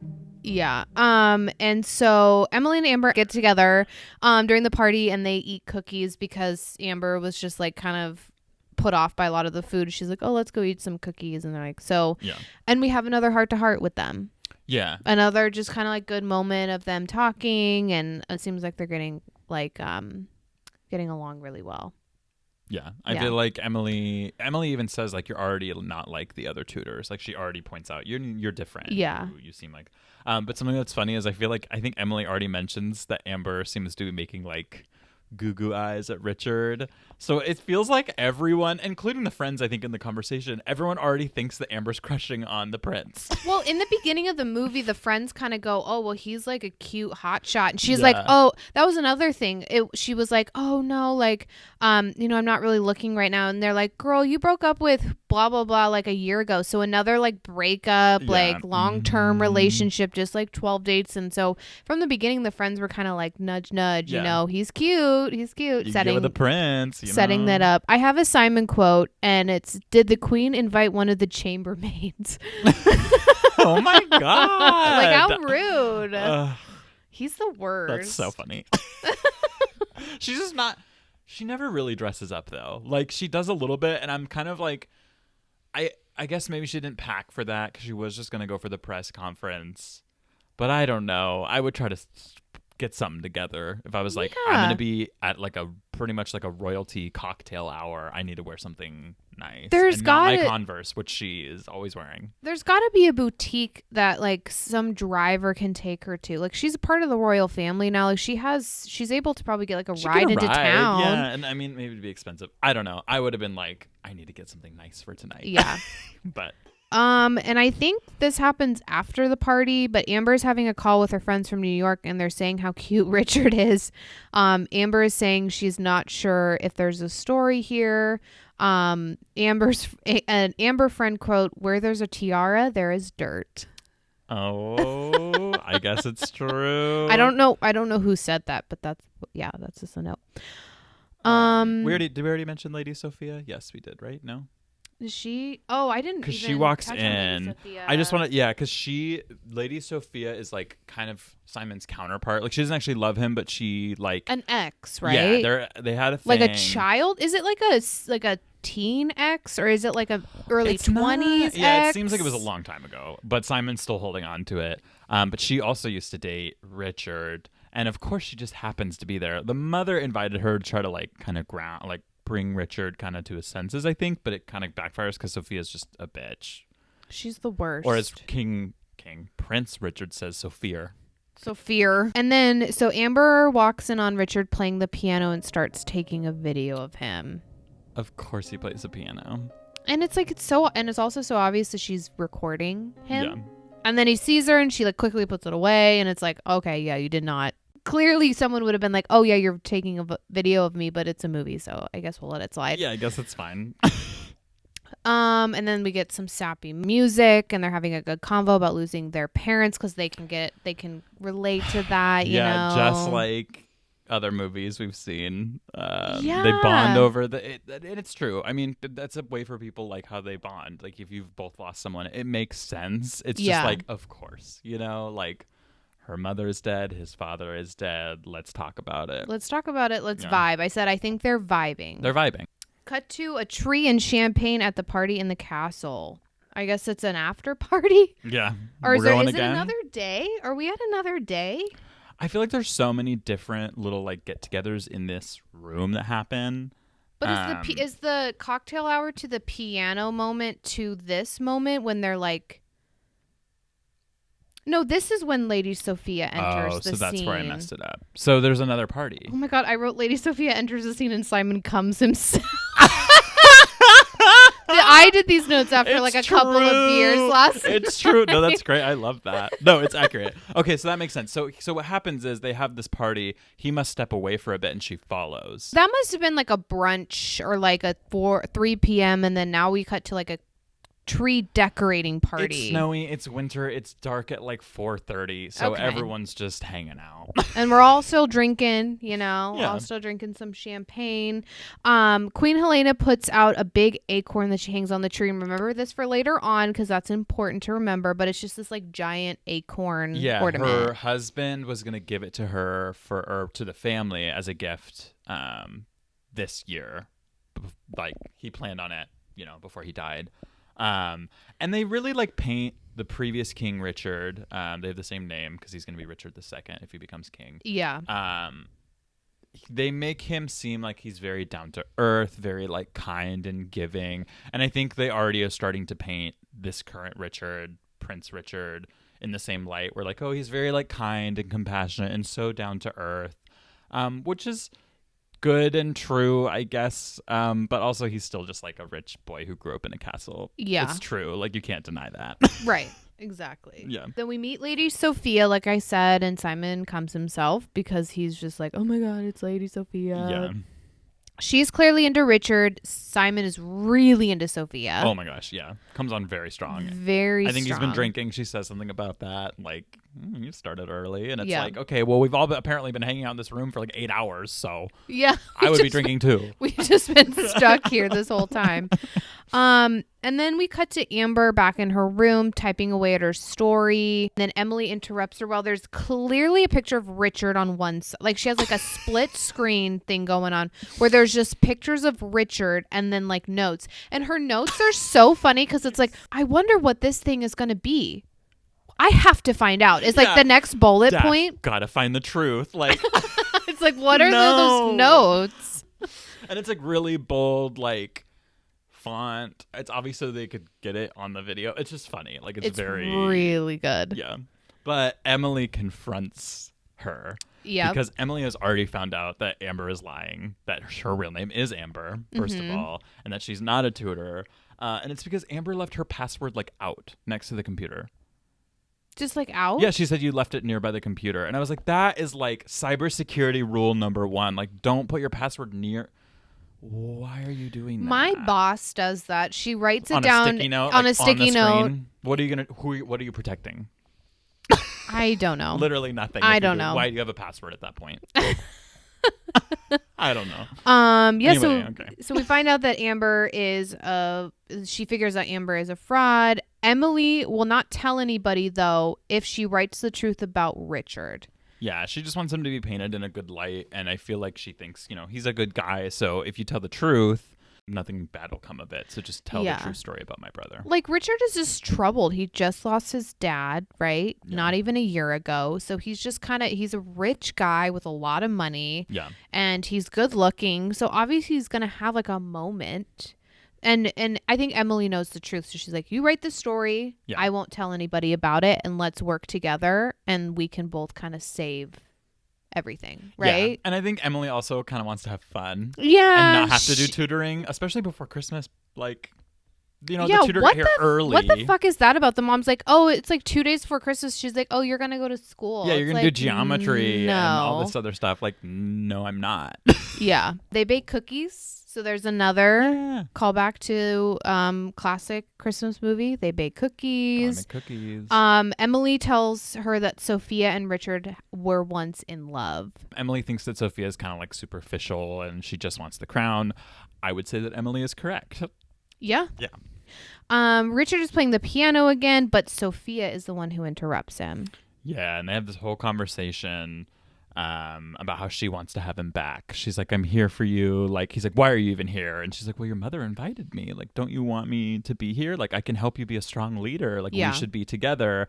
Speaker 1: Yeah. And so Emily and Amber get together during the party, and they eat cookies because Amber was just like kind of put off by a lot of the food. She's like, oh, let's go eat some cookies. And they're like, so, and we have another heart to heart with them.
Speaker 2: Yeah.
Speaker 1: Another just kind of like good moment of them talking, and it seems like they're getting like getting along really well.
Speaker 2: Yeah, I feel like Emily even says, like, you're already not like the other tutors. Like, she already points out you're different.
Speaker 1: Yeah,
Speaker 2: you seem like. But something that's funny is I think Emily already mentions that Amber seems to be making like goo goo eyes at Richard. So it feels like everyone, including the friends, I think, in the conversation, everyone already thinks that Amber's crushing on the prince.
Speaker 1: Well, in the beginning of the movie, the friends kind of go, oh, well, he's like a cute hotshot. And she's like, oh, that was another thing. She was like, oh, no, like, I'm not really looking right now. And they're like, girl, you broke up with blah, blah, blah, like a year ago. So another like breakup, like long-term relationship, just like 12 dates. And so from the beginning, the friends were kind of like nudge, nudge, he's cute. He's cute.
Speaker 2: You setting with the prince.
Speaker 1: Setting that up. I have a Simon quote, and it's, did the queen invite one of the chambermaids?
Speaker 2: Oh my God.
Speaker 1: Like, how rude. He's the worst.
Speaker 2: That's so funny. She's just not, she never really dresses up though. Like, she does a little bit, and I'm kind of like, I guess maybe she didn't pack for that because she was just going to go for the press conference. But I don't know. I would try to get something together. If I was like, I'm going to be at like a pretty much like a royalty cocktail hour, I need to wear something nice.
Speaker 1: There's
Speaker 2: not my Converse, which she is always wearing.
Speaker 1: There's got to be a boutique that like some driver can take her to. Like, she's a part of the royal family now. Like, she's able to probably get like a ride into town.
Speaker 2: Yeah, and I mean, maybe it'd be expensive. I don't know. I would have been like, I need to get something nice for tonight.
Speaker 1: Yeah.
Speaker 2: But
Speaker 1: and I think this happens after the party, but Amber's having a call with her friends from New York, and they're saying how cute Richard is. Amber is saying she's not sure if there's a story here. An Amber friend quote, where there's a tiara, there is dirt.
Speaker 2: Oh, I guess it's true.
Speaker 1: I don't know who said that, but that's just a note.
Speaker 2: Did we already mention Lady Sophia? Yes, we did, right? No?
Speaker 1: I didn't,
Speaker 2: because she walks in. I just want to, because Lady Sophia is like kind of Simon's counterpart. Like, she doesn't actually love him, but she like
Speaker 1: an ex, right?
Speaker 2: Yeah, they had a thing.
Speaker 1: Like a child. Is it like a teen ex, or is it like a early 20s ex?
Speaker 2: Yeah, it seems like it was a long time ago, but Simon's still holding on to it. But she also used to date Richard, and of course she just happens to be there. The mother invited her to try to like kind of bring Richard kind of to his senses, I think, but it kind of backfires because Sophia's just a bitch.
Speaker 1: She's the worst.
Speaker 2: Or as Prince Richard says, Sophia.
Speaker 1: And then, so Amber walks in on Richard playing the piano and starts taking a video of him.
Speaker 2: Of course he plays the piano.
Speaker 1: And it's also so obvious that she's recording him.
Speaker 2: Yeah.
Speaker 1: And then he sees her and she like quickly puts it away. And it's like, okay, yeah, you did not. Clearly someone would have been like, oh yeah, you're taking a video of me, but it's a movie. So I guess we'll let it slide.
Speaker 2: Yeah, I guess it's fine.
Speaker 1: And then we get some sappy music and they're having a good convo about losing their parents because they can relate to that, you know.
Speaker 2: Just like other movies we've seen. They bond over and it's true. I mean, that's a way for people like how they bond. Like if you've both lost someone, it makes sense. It's just like, of course, you know, like her mother is dead, his father is dead. Let's talk about it.
Speaker 1: Let's vibe. I said I think they're vibing.
Speaker 2: They're vibing.
Speaker 1: Cut to a tree and champagne at the party in the castle. I guess it's an after party.
Speaker 2: Yeah.
Speaker 1: Or is it another day? Are we at another day?
Speaker 2: I feel like there's so many different little like get-togethers in this room that happen.
Speaker 1: But is the cocktail hour to the piano moment to this moment when they're like... No, this is when Lady Sophia enters the scene.
Speaker 2: So that's where I messed it up. So there's another party.
Speaker 1: Oh my God, I wrote Lady Sophia enters the scene and Simon comes himself. I did these notes after a couple of beers last night.
Speaker 2: It's true. No, that's great. I love that. No, it's accurate. Okay, so that makes sense. So what happens is they have this party. He must step away for a bit and she follows.
Speaker 1: That must have been like a brunch or like a 3 p.m. and then now we cut to like a tree decorating party.
Speaker 2: It's snowy, it's winter, it's dark at like 4:30, so everyone's just hanging out.
Speaker 1: And we're all still drinking, you know,
Speaker 2: yeah.
Speaker 1: all still drinking some champagne. Queen Helena puts out a big acorn that she hangs on the tree. And remember this for later on because that's important to remember, but it's just this like giant acorn ornament.
Speaker 2: Her husband was going to give it to her or to the family as a gift this year. Like he planned on it, you know, before he died. And they really like paint the previous King Richard. They have the same name because he's going to be Richard II if he becomes king.
Speaker 1: Yeah.
Speaker 2: They make him seem like he's very down to earth, very like kind and giving. And I think they already are starting to paint this current Richard, Prince Richard, in the same light. Where like, oh, he's very like kind and compassionate and so down to earth, which is good and true, I guess, but also he's still just like a rich boy who grew up in a castle.
Speaker 1: Yeah,
Speaker 2: it's true. Like you can't deny that.
Speaker 1: Right. Exactly.
Speaker 2: Yeah.
Speaker 1: Then we meet Lady Sophia, like I said, and Simon comes himself because he's just like, oh my God, it's Lady Sophia.
Speaker 2: Yeah.
Speaker 1: She's clearly into Richard. Simon is really into Sophia.
Speaker 2: Oh my gosh, yeah. Comes on very strong.
Speaker 1: Very strong.
Speaker 2: I think he's been drinking. She says something about that. Like, you started early. And it's like, okay, well, we've all apparently been hanging out in this room for like 8 hours. So
Speaker 1: yeah,
Speaker 2: I would be drinking too.
Speaker 1: We've just been stuck here this whole time. And then we cut to Amber back in her room typing away at her story. Then Emily interrupts her while there's clearly a picture of Richard on one side. Like she has like a split screen thing going on where there's just pictures of Richard and then like notes. And her notes are so funny because it's like, I wonder what this thing is going to be. I have to find out. It's like the next bullet point.
Speaker 2: Gotta find the truth. Like
Speaker 1: it's like, what are those notes?
Speaker 2: And it's like really bold, like font. It's obvious so they could get it on the video. It's just funny. Like it's very
Speaker 1: really good.
Speaker 2: Yeah. But Emily confronts her.
Speaker 1: Yeah.
Speaker 2: Because Emily has already found out that Amber is lying, that her real name is Amber, first of all, and that she's not a tutor. And it's because Amber left her password like out next to the computer.
Speaker 1: Just like out?
Speaker 2: Yeah, she said you left it nearby the computer. And I was like, that is like cybersecurity rule number 1. Like, don't put your password near. Why are you doing that?
Speaker 1: My boss does that. She writes it
Speaker 2: on
Speaker 1: down
Speaker 2: a sticky note,
Speaker 1: on
Speaker 2: like
Speaker 1: a sticky note.
Speaker 2: What are you gonna? What are you protecting?
Speaker 1: I don't know.
Speaker 2: Literally nothing.
Speaker 1: I don't know.
Speaker 2: Why do you have a password at that point? I don't know.
Speaker 1: Yeah.
Speaker 2: Anyway,
Speaker 1: so we find out that Amber is she figures out Amber is a fraud. Emily will not tell anybody though if she writes the truth about Richard.
Speaker 2: Yeah, she just wants him to be painted in a good light, and I feel like she thinks, he's a good guy, so if you tell the truth, nothing bad will come of it. So just tell the true story about my brother.
Speaker 1: Like, Richard is just troubled. He just lost his dad, right? Yeah. Not even a year ago. So he's just he's a rich guy with a lot of money.
Speaker 2: Yeah.
Speaker 1: And he's good looking. So obviously he's going to have like a moment. And I think Emily knows the truth. So she's like, you write the story. Yeah. I won't tell anybody about it. And let's work together. And we can both kind of save everything, right?
Speaker 2: Yeah. And I think Emily also kind of wants to have fun.
Speaker 1: Yeah.
Speaker 2: And not have to do tutoring, especially before Christmas. Like, the tutor
Speaker 1: what
Speaker 2: got here early.
Speaker 1: What the fuck is that about? The mom's like, oh, it's like 2 days before Christmas. She's like, oh, you're going to go to school.
Speaker 2: Yeah, you're going to do geometry
Speaker 1: no.
Speaker 2: and all this other stuff. Like, no, I'm not.
Speaker 1: Yeah. They bake cookies. So there's another callback to classic Christmas movie. They bake cookies. Emily tells her that Sophia and Richard were once in love.
Speaker 2: Emily thinks that Sophia is kind of like superficial and she just wants the crown. I would say that Emily is correct.
Speaker 1: Yeah.
Speaker 2: Yeah.
Speaker 1: Richard is playing the piano again, but Sophia is the one who interrupts him.
Speaker 2: Yeah, and they have this whole conversation about how she wants to have him back. She's like, I'm here for you. Like, he's like, why are you even here? And she's like, well, your mother invited me. Like, don't you want me to be here? Like, I can help you be a strong leader. Like, we should be together.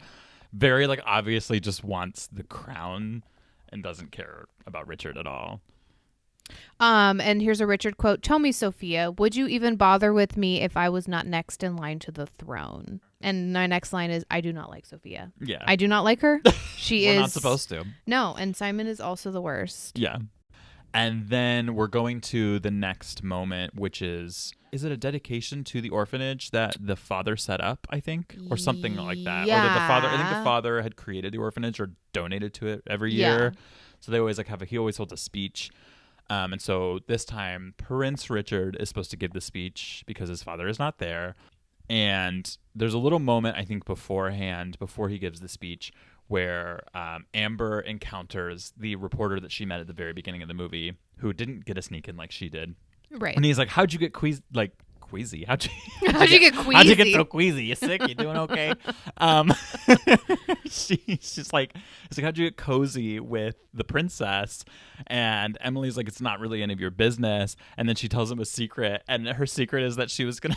Speaker 2: Very, like, obviously just wants the crown and doesn't care about Richard at all.
Speaker 1: And here's a Richard quote. Tell me, Sophia, would you even bother with me if I was not next in line to the throne? And my next line is, I do not like Sophia.
Speaker 2: Yeah.
Speaker 1: I do not like her. She
Speaker 2: We're
Speaker 1: is
Speaker 2: not supposed to.
Speaker 1: No, and Simon is also the worst.
Speaker 2: Yeah. And then we're going to the next moment, which is it a dedication to the orphanage that the father set up, I think? Or something like that.
Speaker 1: Yeah.
Speaker 2: Or that I think the father had created the orphanage or donated to it every year. So they always he always holds a speech. And so this time, Prince Richard is supposed to give the speech because his father is not there. And there's a little moment, I think, beforehand, before he gives the speech, where Amber encounters the reporter that she met at the very beginning of the movie, who didn't get a sneak in like she did.
Speaker 1: Right.
Speaker 2: And he's like, how'd you get queasy? How'd
Speaker 1: you get queasy?
Speaker 2: How'd you get so queasy? You sick? You doing okay? She's like, it's like, how'd you get cozy with the princess? And Emily's like, it's not really any of your business. And then she tells him a secret, and her secret is that she was gonna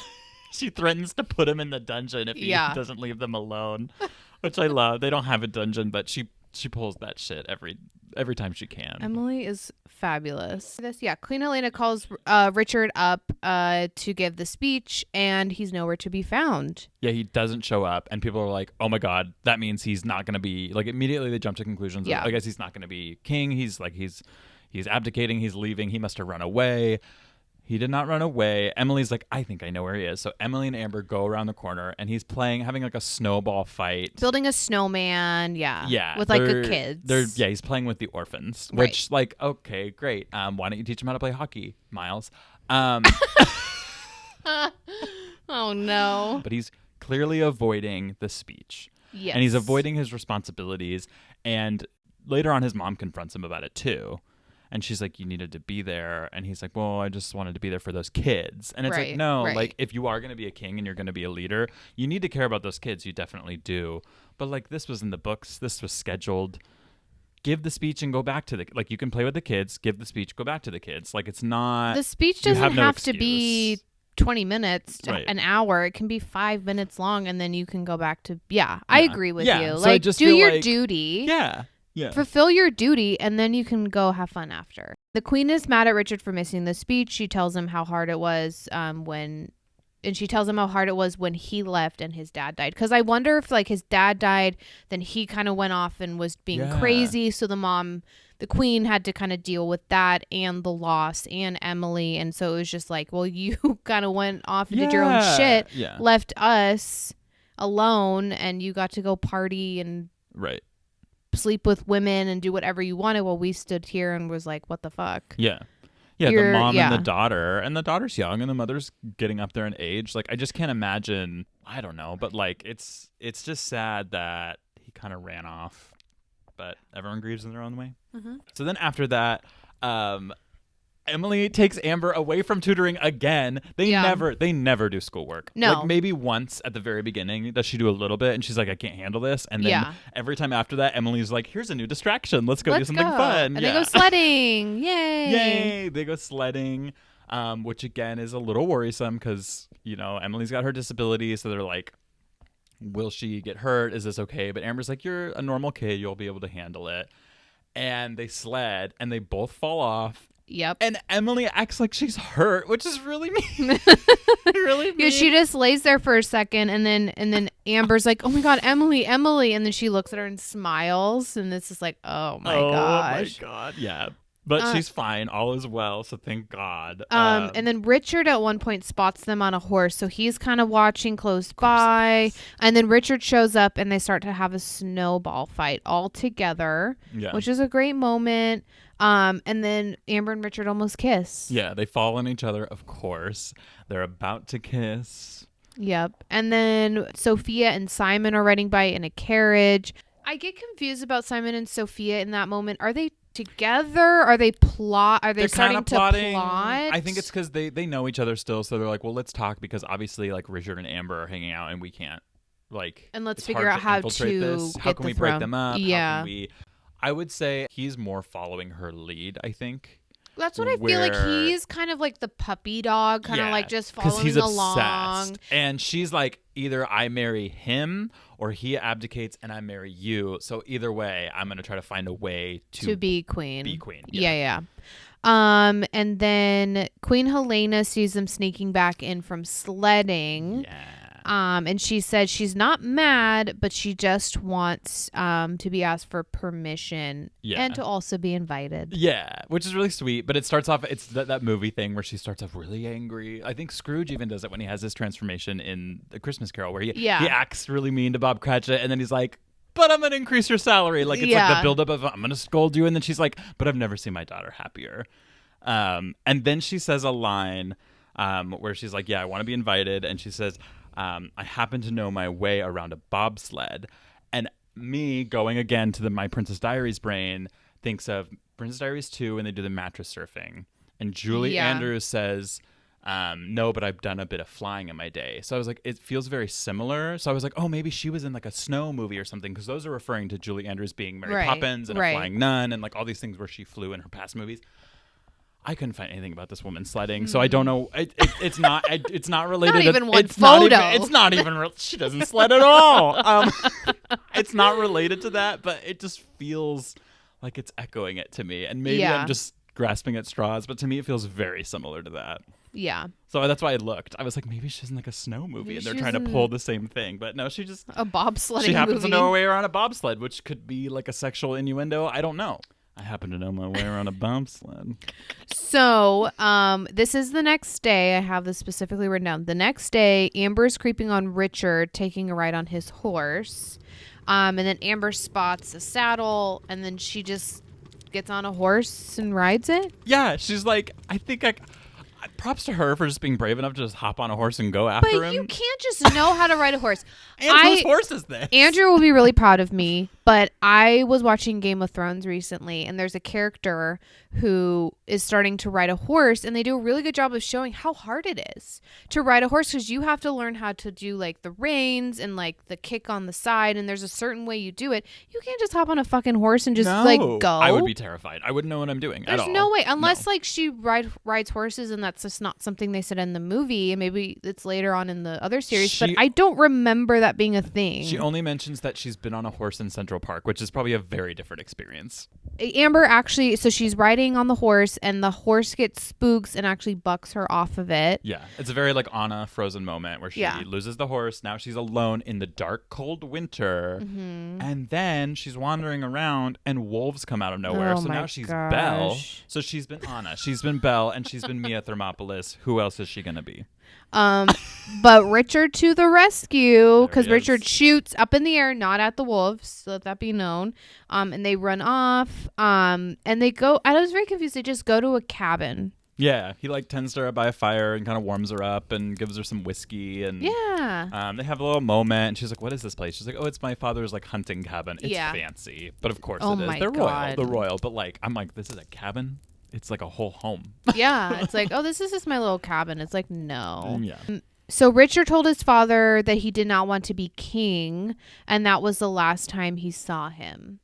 Speaker 2: she threatens to put him in the dungeon if he doesn't leave them alone, which I love. They don't have a dungeon, but she pulls that shit every time she can.
Speaker 1: Emily is fabulous. Queen Helena calls Richard up to give the speech, and he's nowhere to be found.
Speaker 2: Yeah, he doesn't show up, and people are like, oh my god, that means he's not going to be, like, immediately they jump to conclusions. I guess he's not going to be king. He's abdicating, he's leaving, he must have run away. He did not run away. Emily's like, I think I know where he is. So Emily and Amber go around the corner, and he's having like a snowball fight.
Speaker 1: Building a snowman,
Speaker 2: yeah.
Speaker 1: With like the kids.
Speaker 2: He's playing with the orphans, which like, okay, great. Why don't you teach them how to play hockey, Miles?
Speaker 1: Oh no.
Speaker 2: But he's clearly avoiding the speech.
Speaker 1: Yes.
Speaker 2: And he's avoiding his responsibilities. And later on, his mom confronts him about it too. And she's like, you needed to be there. And he's like, well, I just wanted to be there for those kids. And it's like, no, like, if you are going to be a king and you're going to be a leader, you need to care about those kids. You definitely do. But like, this was in the books. This was scheduled. Give the speech and go back to like, you can play with the kids, give the speech, go back to the kids. Like, it's not.
Speaker 1: The speech doesn't have to be 20 minutes, an hour. It can be 5 minutes long, and then you can go back to, I agree with you.
Speaker 2: So
Speaker 1: like,
Speaker 2: just
Speaker 1: do your duty.
Speaker 2: Yeah.
Speaker 1: Fulfill your duty, and then you can go have fun after. The queen is mad at Richard for missing the speech. She tells him how hard it was when he left and his dad died. Because I wonder if like his dad died, then he kind of went off and was being crazy. So the queen had to kind of deal with that and the loss and Emily. And so it was just like, well, you kind of went off and did your own shit, left us alone, and you got to go party and sleep with women and do whatever you wanted while we stood here and was like, what the fuck?
Speaker 2: The mom and the daughter, and the daughter's young and the mother's getting up there in age. Like, I just can't imagine. I don't know, but like, it's just sad that he kind of ran off, but everyone grieves in their own way. So then after that, Emily takes Amber away from tutoring again. They never do schoolwork.
Speaker 1: No.
Speaker 2: Like, maybe once at the very beginning does she do a little bit, and she's like, I can't handle this. And then every time after that, Emily's like, here's a new distraction. Let's do something fun.
Speaker 1: And they go sledding.
Speaker 2: Yay. They go sledding, which again is a little worrisome because, Emily's got her disability. So they're like, will she get hurt? Is this okay? But Amber's like, you're a normal kid. You'll be able to handle it. And they sled, and they both fall off.
Speaker 1: Yep.
Speaker 2: And Emily acts like she's hurt, which is really mean. Really mean.
Speaker 1: Yeah, she just lays there for a second, and then Amber's like, "Oh my God, Emily," and then she looks at her and smiles, and it's just like, "Oh my gosh."
Speaker 2: Oh my God, yeah. But she's fine. All is well, so thank God.
Speaker 1: And then Richard at one point spots them on a horse, so he's kind of watching close by. And then Richard shows up, and they start to have a snowball fight all together, which is a great moment. And then Amber and Richard almost kiss.
Speaker 2: Yeah, they fall on each other, of course. They're about to kiss.
Speaker 1: Yep. And then Sophia and Simon are riding by in a carriage. I get confused about Simon and Sophia in that moment. Are they together? Are they
Speaker 2: They're
Speaker 1: starting to plot?
Speaker 2: I think it's because they know each other still, so they're like, well, let's talk, because obviously like Richard and Amber are hanging out and we can't
Speaker 1: and let's
Speaker 2: it's
Speaker 1: figure
Speaker 2: hard
Speaker 1: out how
Speaker 2: infiltrate
Speaker 1: to
Speaker 2: this.
Speaker 1: get
Speaker 2: How can
Speaker 1: the
Speaker 2: we break
Speaker 1: throne?
Speaker 2: them up?
Speaker 1: Yeah.
Speaker 2: How can we I would say he's more following her lead, I think.
Speaker 1: That's what I feel like. He's kind of like the puppy dog, kind of like just following
Speaker 2: he's
Speaker 1: along.
Speaker 2: Obsessed. And she's like, either I marry him or he abdicates and I marry you. So either way, I'm going to try to find a way to
Speaker 1: be queen.
Speaker 2: Yeah.
Speaker 1: And then Queen Helena sees them sneaking back in from sledding.
Speaker 2: Yeah.
Speaker 1: And she said she's not mad, but she just wants to be asked for permission and to also be invited.
Speaker 2: Yeah, which is really sweet. But it starts off, it's that movie thing where she starts off really angry. I think Scrooge even does it when he has his transformation in The Christmas Carol, where he acts really mean to Bob Cratchit, and then he's like, but I'm going to increase your salary. Like, it's like the buildup of, I'm going to scold you. And then she's like, but I've never seen my daughter happier. And then she says a line where she's like, yeah, I want to be invited. And she says, I happen to know my way around a bobsled. And me going again to My Princess Diaries brain thinks of Princess Diaries 2 when they do the mattress surfing. And Julie Andrews says, no, but I've done a bit of flying in my day. So I was like, it feels very similar. So I was like, oh, maybe she was in like a snow movie or something, because those are referring to Julie Andrews being Mary Poppins and a flying nun and like all these things where she flew in her past movies. I couldn't find anything about this woman sledding, so I don't know. It's not. It's not related.
Speaker 1: Not even one
Speaker 2: it's
Speaker 1: photo.
Speaker 2: It's not even. She doesn't sled at all. It's not related to that, but it just feels like it's echoing it to me. And maybe I'm just grasping at straws, but to me, it feels very similar to that.
Speaker 1: Yeah.
Speaker 2: So that's why I looked. I was like, maybe she's in like a snow movie and they're trying to pull the same thing, but no, she just
Speaker 1: a bobsledding.
Speaker 2: She happens
Speaker 1: movie.
Speaker 2: to know her way around a bobsled, which could be like a sexual innuendo. I don't know. I happen to know my way around a bobsled.
Speaker 1: So, this is the next day. I have this specifically written down. The next day, Amber's creeping on Richard, taking a ride on his horse. And then Amber spots a saddle, and then she just gets on a horse and rides it.
Speaker 2: Yeah, she's like, props to her for just being brave enough to just hop on a horse and go after him.
Speaker 1: But you can't just know how to ride a horse.
Speaker 2: And whose horse is this?
Speaker 1: Andrew will be really proud of me, but I was watching Game of Thrones recently, and there's a character who is starting to ride a horse, and they do a really good job of showing how hard it is to ride a horse, because you have to learn how to do like the reins and like the kick on the side, and there's a certain way you do it. You can't just hop on a fucking horse and just like go.
Speaker 2: I would be terrified. I wouldn't know what I'm doing at all.
Speaker 1: There's no way, unless like she rides horses, and that's just not something they said in the movie, and maybe it's later on in the other series, but I don't remember that being a thing.
Speaker 2: She only mentions that she's been on a horse in Central Park, which is probably a very different experience.
Speaker 1: Amber actually, so she's riding on the horse, and the horse gets spooks and actually bucks her off of it.
Speaker 2: Yeah, it's a very like Anna Frozen moment where she loses the horse. Now she's alone in the dark, cold winter, and then she's wandering around, and wolves come out of nowhere. So now she's Belle. So she's been Anna, she's been Belle, and she's been Mia Thermopolis. Who else is she gonna be?
Speaker 1: But Richard to the rescue, because Richard shoots up in the air, not at the wolves, so let that be known. And they run off. And they go. I was very confused. They just go to a cabin.
Speaker 2: Yeah, he like tends to her by a fire and kind of warms her up and gives her some whiskey, and they have a little moment. And she's like, "What is this place?" She's like, "Oh, it's my father's like hunting cabin. It's fancy, but of course it is. They're royal. They're royal, but like I'm like, this is a cabin." It's like a whole home.
Speaker 1: Yeah. It's like, oh, this is just my little cabin. It's like, no.
Speaker 2: Yeah.
Speaker 1: So Richard told his father that he did not want to be king, and that was the last time he saw him.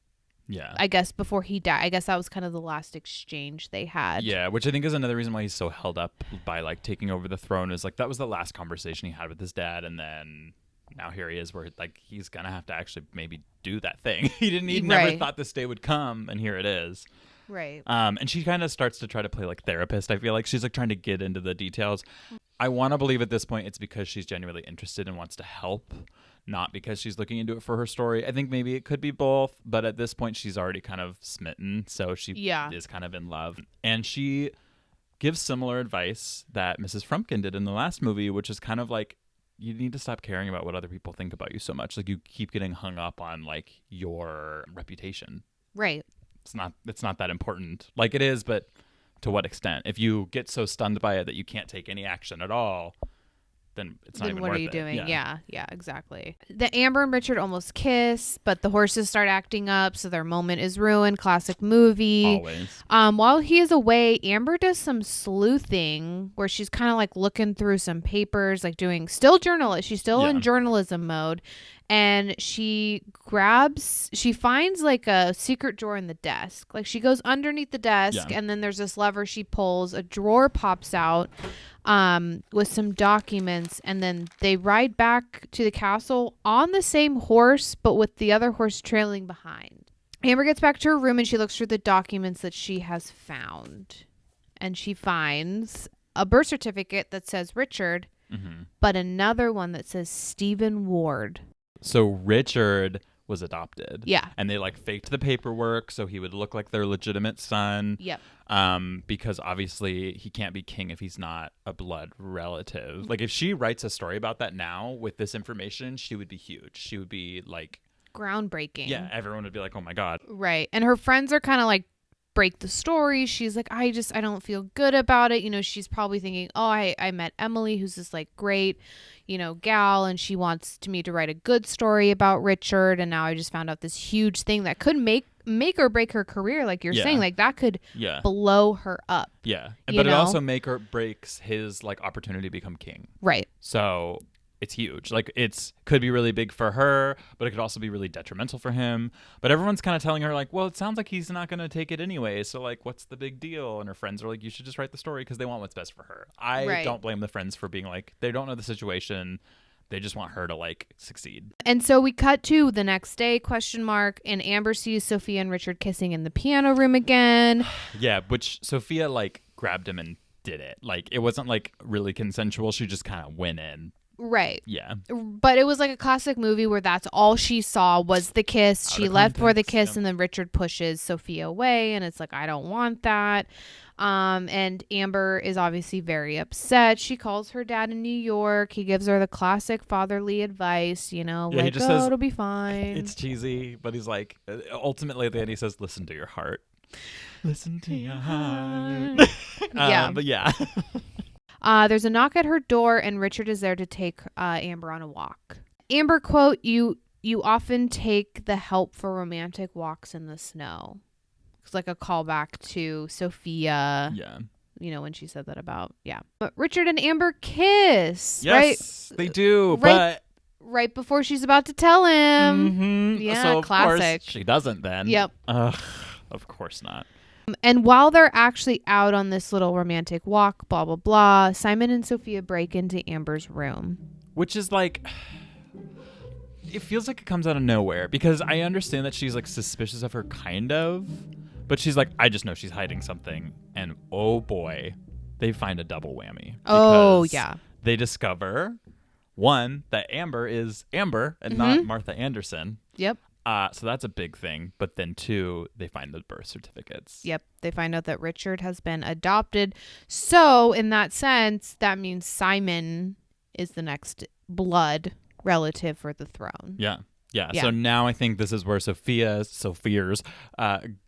Speaker 2: Yeah.
Speaker 1: I guess before he died. I guess that was kind of the last exchange they had.
Speaker 2: Yeah, which I think is another reason why he's so held up by like taking over the throne, is like that was the last conversation he had with his dad, and then now here he is where like he's going to have to actually maybe do that thing. He never thought this day would come, and here it is.
Speaker 1: Right.
Speaker 2: And she kind of starts to try to play like therapist. I feel like she's like trying to get into the details. I want to believe at this point it's because she's genuinely interested and wants to help, not because she's looking into it for her story. I think maybe it could be both, but at this point she's already kind of smitten, so she is kind of in love. And she gives similar advice that Mrs. Frumpkin did in the last movie, which is kind of like, you need to stop caring about what other people think about you so much. Like, you keep getting hung up on like your reputation.
Speaker 1: Right.
Speaker 2: It's not that important. Like, it is, but to what extent? If you get so stunned by it that you can't take any action at all, then it's not even worth it.
Speaker 1: What are you doing? Yeah, exactly. The Amber and Richard almost kiss, but the horses start acting up, so their moment is ruined. Classic movie.
Speaker 2: Always.
Speaker 1: While he is away, Amber does some sleuthing where she's kind of like looking through some papers, like doing she's still in journalism mode. And she finds like a secret drawer in the desk. Like, she goes underneath the desk and then there's this lever she pulls. A drawer pops out with some documents, and then they ride back to the castle on the same horse, but with the other horse trailing behind. Amber gets back to her room and she looks through the documents that she has found. And she finds a birth certificate that says Richard, but another one that says Stephen Ward.
Speaker 2: So Richard was adopted.
Speaker 1: Yeah.
Speaker 2: And they like faked the paperwork so he would look like their legitimate son.
Speaker 1: Yep.
Speaker 2: Because obviously he can't be king if he's not a blood relative. Like, if she writes a story about that now with this information, she would be huge. She would be like
Speaker 1: groundbreaking.
Speaker 2: Yeah, everyone would be like, oh my God.
Speaker 1: Right. And her friends are kind of like, break the story. She's like, I don't feel good about it. You know, she's probably thinking, oh, I met Emily, who's this like great, gal, and she wants me to write a good story about Richard, and now I just found out this huge thing that could make or break her career, like you're saying. Like, that could blow her up.
Speaker 2: Yeah. But it also make or breaks his like opportunity to become king.
Speaker 1: Right.
Speaker 2: So it's huge. Like, it's could be really big for her, but it could also be really detrimental for him. But everyone's kind of telling her like, well, it sounds like he's not going to take it anyway. So like, what's the big deal? And her friends are like, you should just write the story because they want what's best for her. I don't blame the friends for being like, they don't know the situation. They just want her to like succeed. And
Speaker 1: so we cut to the next day, ? And Amber sees Sophia and Richard kissing in the piano room again.
Speaker 2: Yeah, which Sophia like grabbed him and did it. Like, it wasn't like really consensual. She just kind of went in.
Speaker 1: Right.
Speaker 2: Yeah.
Speaker 1: But it was like a classic movie where that's all she saw was the kiss. She left for the kiss, and then Richard pushes Sophia away, and it's like, I don't want that. And Amber is obviously very upset. She calls her dad in New York. He gives her the classic fatherly advice, like, says, it'll be fine.
Speaker 2: It's cheesy, but he's like, ultimately at the end he says, listen to your heart. Listen to your heart. But yeah.
Speaker 1: There's a knock at her door, and Richard is there to take Amber on a walk. Amber, quote, you often take the help for romantic walks in the snow. It's like a callback to Sophia.
Speaker 2: Yeah.
Speaker 1: When she said that about, But Richard and Amber kiss,
Speaker 2: yes,
Speaker 1: right?
Speaker 2: They do,
Speaker 1: right before she's about to tell him.
Speaker 2: Mm-hmm.
Speaker 1: Yeah,
Speaker 2: so of
Speaker 1: classic.
Speaker 2: Course she doesn't then.
Speaker 1: Yep.
Speaker 2: Of course not.
Speaker 1: And while they're actually out on this little romantic walk, blah, blah, blah, Simon and Sophia break into Amber's room.
Speaker 2: Which is like, it feels like it comes out of nowhere, because I understand that she's like suspicious of her, kind of, but she's like, I just know she's hiding something. And oh boy, they find a double whammy.
Speaker 1: Oh, yeah.
Speaker 2: They discover, one, that Amber is Amber and not Martha Anderson.
Speaker 1: Yep.
Speaker 2: So that's a big thing. But then two, they find the birth certificates.
Speaker 1: Yep. They find out that Richard has been adopted. So in that sense, that means Simon is the next blood relative for the throne.
Speaker 2: Yeah. So now I think this is where Sophia's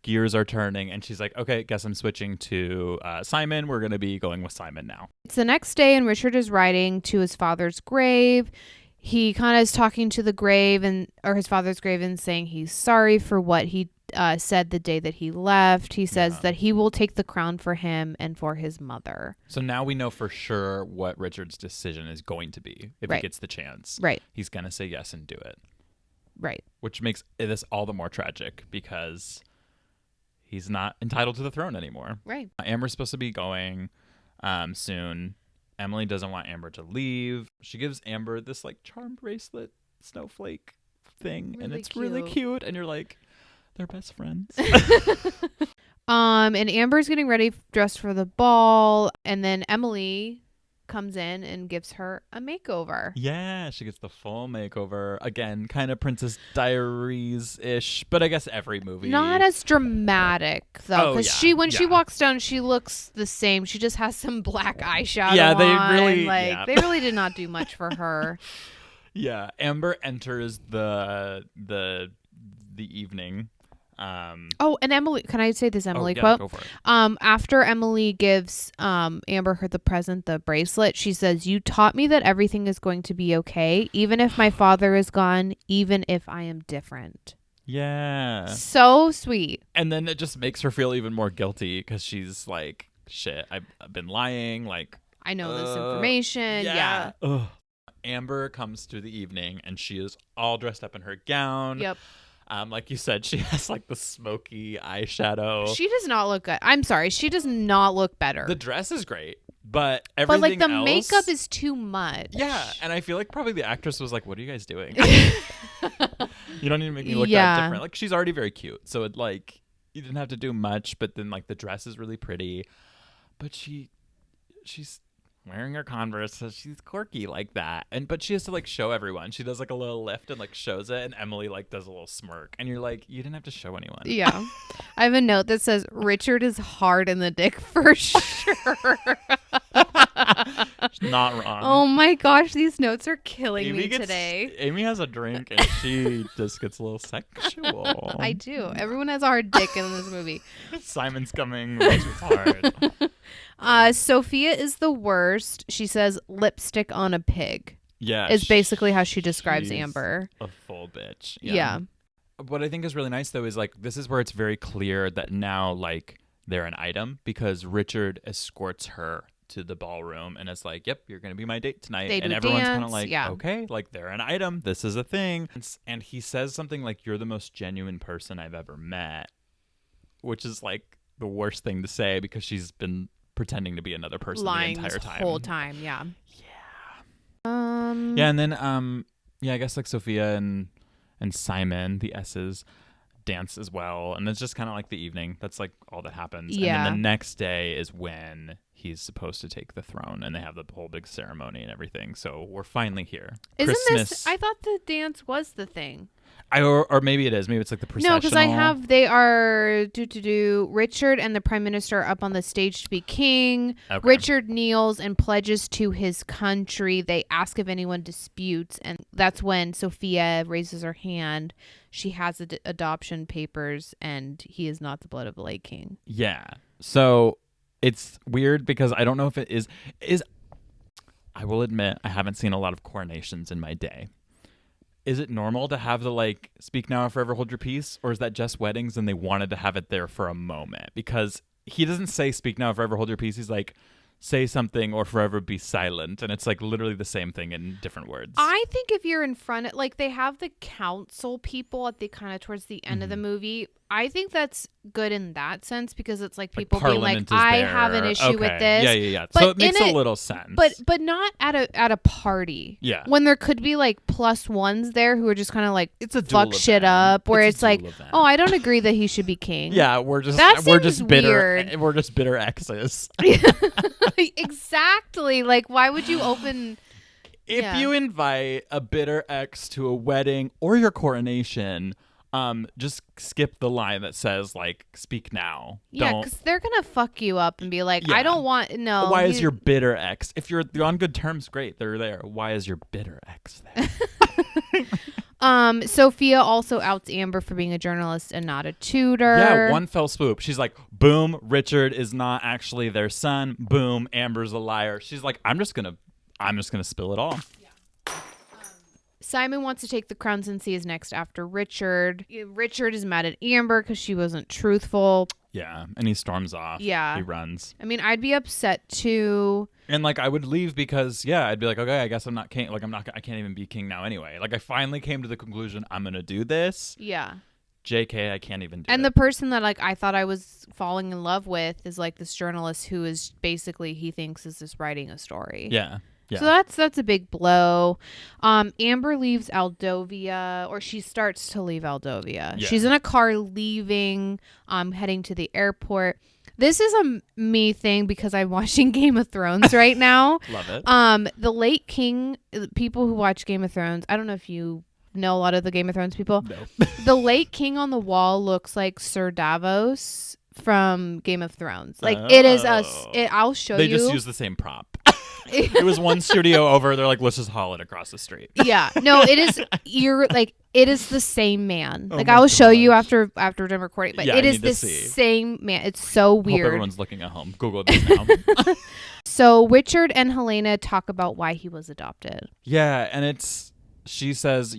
Speaker 2: gears are turning, and she's like, okay, guess I'm switching to Simon. We're going to be going with Simon now. It's
Speaker 1: the next day, and Richard is riding to his father's grave. He kind of is talking to the grave or his father's grave, and saying he's sorry for what he said the day that he left. He says that he will take the crown for him and for his mother.
Speaker 2: So now we know for sure what Richard's decision is going to be if he gets the chance.
Speaker 1: Right.
Speaker 2: He's going to say yes and do it.
Speaker 1: Right.
Speaker 2: Which makes this all the more tragic, because he's not entitled to the throne anymore.
Speaker 1: Right.
Speaker 2: Amber's supposed to be going soon. Emily doesn't want Amber to leave. She gives Amber this like charm bracelet snowflake thing, and it's really cute. And you're like, they're best friends.
Speaker 1: And Amber's getting ready, dressed for the ball, and then Emily comes in and gives her a makeover.
Speaker 2: Yeah, she gets the full makeover. Again, kind of Princess Diaries-ish, but I guess every movie.
Speaker 1: Not as dramatic, though, because she walks down, she looks the same. She just has some black eyeshadow on. They really did not do much for her.
Speaker 2: Yeah, Amber enters the evening.
Speaker 1: And Emily, can I say this Emily quote?
Speaker 2: Go for it.
Speaker 1: After Emily gives Amber the present, the bracelet, she says, "You taught me that everything is going to be okay, even if my father is gone, even if I am different."
Speaker 2: Yeah.
Speaker 1: So sweet.
Speaker 2: And then it just makes her feel even more guilty because she's like, shit, I've been lying. Like,
Speaker 1: I know this information. Yeah.
Speaker 2: Ugh. Amber comes to the evening and she is all dressed up in her gown.
Speaker 1: Yep.
Speaker 2: Like you said, she has like the smoky eyeshadow.
Speaker 1: She does not look good. I'm sorry. She does not look better.
Speaker 2: The dress is great, but everything
Speaker 1: the
Speaker 2: else,
Speaker 1: makeup is too much.
Speaker 2: Yeah, and I feel like probably the actress was like, "What are you guys doing? You don't need to make me look that different." Like she's already very cute, so it like you didn't have to do much. But then like the dress is really pretty, but she's wearing her Converse, so she's quirky like that. But she has to like show everyone. She does like a little lift and like shows it, and Emily like does a little smirk, and you're like, you didn't have to show anyone.
Speaker 1: Yeah. I have a note that says Richard is hard in the dick for sure.
Speaker 2: Not wrong.
Speaker 1: Oh my gosh, these notes are killing me today.
Speaker 2: Amy has a drink and she just gets a little sexual.
Speaker 1: I do. Everyone has a hard dick in this movie.
Speaker 2: Simon's coming. Which is hard.
Speaker 1: Sophia is the worst. She says lipstick on a pig.
Speaker 2: Yeah.
Speaker 1: Is basically how she describes Amber.
Speaker 2: A full bitch.
Speaker 1: Yeah.
Speaker 2: What I think is really nice though is like this is where it's very clear that now like they're an item because Richard escorts her to the ballroom and it's like, yep, you're going to be my date tonight. And everyone's kind of like, okay, like they're an item. This is a thing. And he says something like, you're the most genuine person I've ever met, which is like the worst thing to say because she's been pretending to be another person
Speaker 1: lying
Speaker 2: the entire time.
Speaker 1: Whole time. Yeah.
Speaker 2: Yeah. And then, I guess like Sophia and Simon, the S's, dance as well. And it's just kind of like the evening. That's like all that happens.
Speaker 1: Yeah.
Speaker 2: And then the next day is when he's supposed to take the throne and they have the whole big ceremony and everything. So we're finally here.
Speaker 1: Isn't
Speaker 2: Christmas.
Speaker 1: this? I thought the dance was the thing.
Speaker 2: Or maybe it is. Maybe it's like the processional.
Speaker 1: No, because they are Richard and the Prime Minister up on the stage to be king.
Speaker 2: Okay.
Speaker 1: Richard kneels and pledges to his country. They ask if anyone disputes, and that's when Sophia raises her hand. She has adoption papers, and he is not the blood of the late king.
Speaker 2: Yeah. So it's weird because I don't know if it is. I will admit I haven't seen a lot of coronations in my day. Is it normal to have the like speak now or forever hold your peace, or is that just weddings and they wanted to have it there for a moment? Because he doesn't say speak now or forever hold your peace. He's like say something or forever be silent, and it's like literally the same thing in different words.
Speaker 1: I think if you're in front of, like, they have the council people at the kind of towards the end of the movie. I think that's good in that sense because it's like people being like, I have an issue with this.
Speaker 2: Yeah. But so it makes a little sense.
Speaker 1: But not at a party.
Speaker 2: Yeah.
Speaker 1: When there could be like plus ones there who are just kind of like
Speaker 2: it's a
Speaker 1: fuck shit up, where it's like,
Speaker 2: event.
Speaker 1: oh, I don't agree that he should be king.
Speaker 2: Yeah, we're just bitter.
Speaker 1: Weird.
Speaker 2: We're just bitter exes.
Speaker 1: Exactly. Like, why would you open?
Speaker 2: If you invite a bitter ex to a wedding or your coronation, just skip the line that says like speak now.
Speaker 1: Yeah, because they're gonna fuck you up and be like, I don't want
Speaker 2: Why is your bitter ex? If you're on good terms, great, they're there. Why is your bitter ex there?
Speaker 1: Sophia also outs Amber for being a journalist and not a tutor.
Speaker 2: Yeah, one fell swoop. She's like, boom, Richard is not actually their son. Boom, Amber's a liar. She's like, I'm just gonna spill it all.
Speaker 1: Simon wants to take the crown since he is next after Richard. Richard is mad at Amber because she wasn't truthful.
Speaker 2: Yeah, and he storms off.
Speaker 1: Yeah.
Speaker 2: He runs.
Speaker 1: I mean, I'd be upset too.
Speaker 2: And like I would leave because I'd be like, okay, I guess I'm not king. Like I can't even be king now anyway. Like I finally came to the conclusion I'm gonna do this.
Speaker 1: Yeah.
Speaker 2: JK, I can't even do it.
Speaker 1: And the person that like I thought I was falling in love with is like this journalist who is basically he thinks is just writing a story.
Speaker 2: Yeah. Yeah.
Speaker 1: So that's a big blow. Amber leaves Aldovia, or she starts to leave Aldovia.
Speaker 2: Yeah.
Speaker 1: She's in a car leaving, heading to the airport. This is a me thing because I'm watching Game of Thrones right now.
Speaker 2: Love it.
Speaker 1: The late king, people who watch Game of Thrones, I don't know if you know a lot of the Game of Thrones people.
Speaker 2: No.
Speaker 1: The late king on the wall looks like Sir Davos from Game of Thrones. Like it is I'll show
Speaker 2: you.
Speaker 1: you.
Speaker 2: They just use the same prop. It was one studio over. They're like, let's just haul it across the street.
Speaker 1: Yeah. No, it is. It is the same man.
Speaker 2: Oh
Speaker 1: like
Speaker 2: my
Speaker 1: I will show you
Speaker 2: gosh.
Speaker 1: after I'm recording. But
Speaker 2: Yeah,
Speaker 1: it
Speaker 2: I
Speaker 1: is
Speaker 2: need to
Speaker 1: the
Speaker 2: see.
Speaker 1: same man. It's so
Speaker 2: Hope
Speaker 1: weird.
Speaker 2: everyone's looking at home. Google this now.
Speaker 1: So Richard and Helena talk about why he was adopted.
Speaker 2: Yeah, and she says,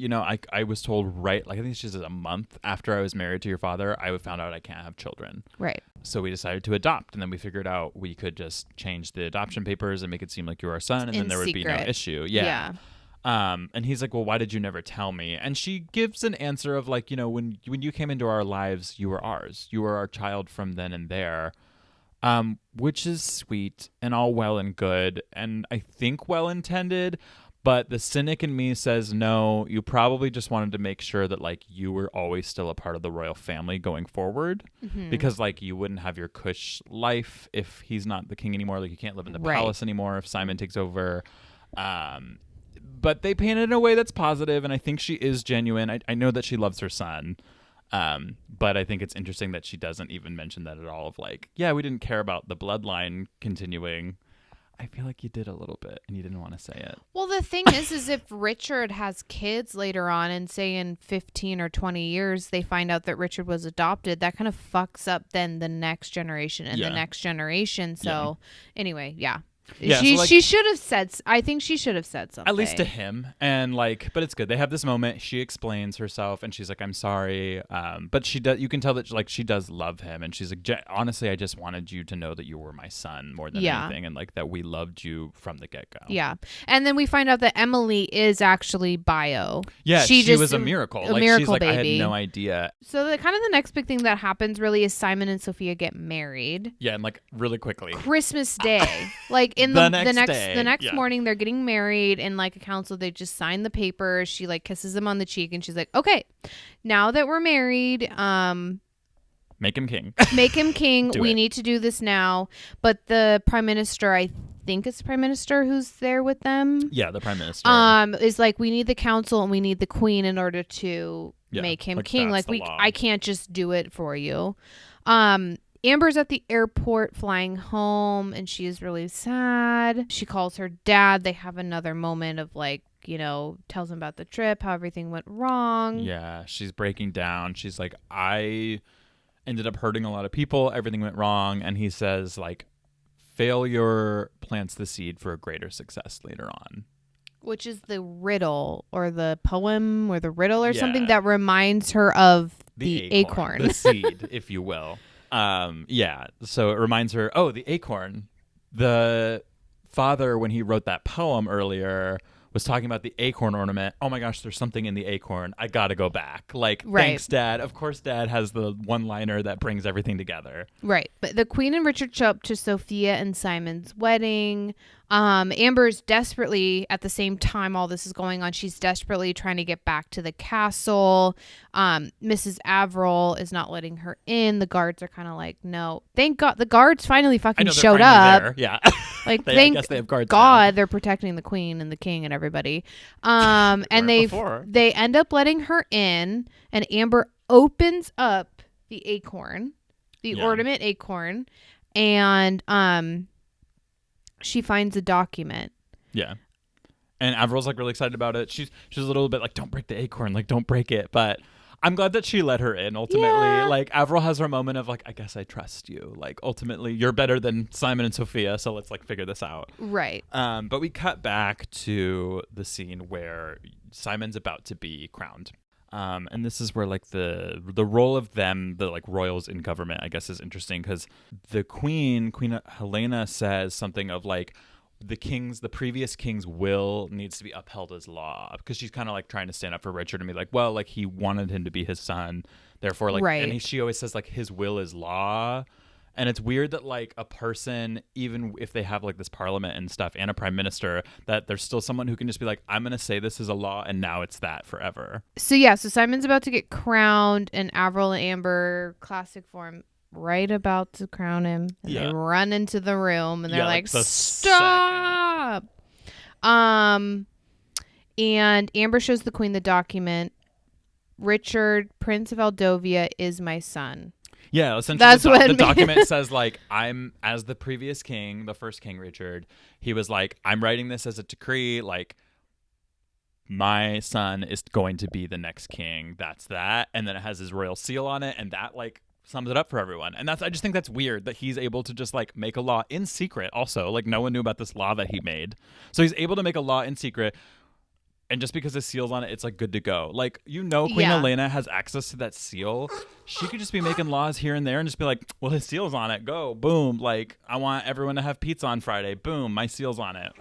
Speaker 2: I was told I think she says a month after I was married to your father, I found out I can't have children.
Speaker 1: Right.
Speaker 2: So we decided to adopt, and then we figured out we could just change the adoption papers and make it seem like you were our son, and then there would be no issue. Yeah. And he's like, well, why did you never tell me? And she gives an answer of like, when you came into our lives, you were ours. You were our child from then and there, which is sweet and all well and good, and I think well intended. But the cynic in me says, no, you probably just wanted to make sure that like you were always still a part of the royal family going forward, because like you wouldn't have your cush life if he's not the king anymore. Like you can't live in the palace anymore if Simon takes over. But they paint it in a way that's positive, and I think she is genuine. I know that she loves her son. But I think it's interesting that she doesn't even mention that at all of like, yeah, we didn't care about the bloodline continuing. I feel like you did a little bit and you didn't want to say it.
Speaker 1: Well, the thing is if Richard has kids later on and say in 15 or 20 years they find out that Richard was adopted, that kind of fucks up then the next generation and the next generation. So anyway,
Speaker 2: Yeah,
Speaker 1: she should have said. I think she should have said something.
Speaker 2: At least to him, and like, but it's good. They have this moment. She explains herself, and she's like, "I'm sorry," but she does. You can tell that like she does love him, and she's like, "Honestly, I just wanted you to know that you were my son more than anything, and like that we loved you from the get go."
Speaker 1: Yeah, and then we find out that Emily is actually bio.
Speaker 2: Yeah, she was a miracle.
Speaker 1: A miracle
Speaker 2: she's like,
Speaker 1: baby.
Speaker 2: I had no idea.
Speaker 1: So the next big thing that happens really is Simon and Sophia get married.
Speaker 2: Yeah, and like really quickly.
Speaker 1: Christmas Day, like in
Speaker 2: the
Speaker 1: next morning they're getting married in like a council. They just sign the papers. She like kisses him on the cheek and she's like, okay, now that we're married,
Speaker 2: make him king.
Speaker 1: Make him king. We need to do this now. But the prime minister, I think it's the prime minister who's there with them.
Speaker 2: Yeah, the prime minister.
Speaker 1: Is like, we need the council and we need the queen in order to make him king. Like I can't just do it for you. Amber's at the airport flying home and she is really sad. She calls her dad. They have another moment of like, tells him about the trip, how everything went wrong.
Speaker 2: Yeah, she's breaking down. She's like, I ended up hurting a lot of people. Everything went wrong. And he says like, failure plants the seed for a greater success later on.
Speaker 1: Which is the riddle or the poem or the riddle or something that reminds her of the acorn.
Speaker 2: The seed, if you will. So it reminds her, the acorn. The father, when he wrote that poem earlier, was talking about the acorn ornament. Oh my gosh, there's something in the acorn. I gotta go back. Like, thanks, Dad. Of course, Dad has the one-liner that brings everything together.
Speaker 1: Right. But the Queen and Richard show up to Sophia and Simon's wedding. Amber's desperately, at the same time all this is going on, she's desperately trying to get back to the castle. Mrs. Averill is not letting her in. The guards are kind of like, no. Thank God. The guards finally fucking showed up.
Speaker 2: There. Yeah.
Speaker 1: Like,
Speaker 2: I guess they have guards
Speaker 1: God
Speaker 2: now.
Speaker 1: they're protecting the queen and the king and everybody. And they end up letting her in, and Amber opens up the acorn, the ornament acorn, and she finds a document.
Speaker 2: Yeah. And Averill's like really excited about it. She's a little bit like, don't break the acorn, like don't break it. But I'm glad that she let her in ultimately. Yeah. Like Averill has her moment of like, I guess I trust you. Like ultimately you're better than Simon and Sophia, so let's like figure this out.
Speaker 1: Right.
Speaker 2: But we cut back to the scene where Simon's about to be crowned. And this is where like the role of them, the like royals in government, I guess is interesting because the Queen Helena says something of like the previous king's will needs to be upheld as law, because she's kind of like trying to stand up for Richard and be like, well, like he wanted him to be his son, therefore like, and she always says like his will is law. And it's weird that like a person, even if they have like this parliament and stuff and a prime minister, that there's still someone who can just be like, I'm going to say this is a law and now it's that forever.
Speaker 1: So so Simon's about to get crowned and Avril and Amber, classic form, right about to crown him. And they run into the room and they're like stop. And Amber shows the queen the document. Richard, Prince of Aldovia, is my son.
Speaker 2: Yeah, essentially the document says like, I'm, as the previous king, the first King Richard, he was like, I'm writing this as a decree, like my son is going to be the next king. That's that. And then it has his royal seal on it, and that like sums it up for everyone. And I just think that's weird that he's able to just like make a law in secret also. Like no one knew about this law that he made. So he's able to make a law in secret. And just because the seal's on it, it's like good to go. Like, Queen Elena has access to that seal. She could just be making laws here and there and just be like, well, his seal's on it. Go. Boom. Like, I want everyone to have pizza on Friday. Boom. My seal's on it.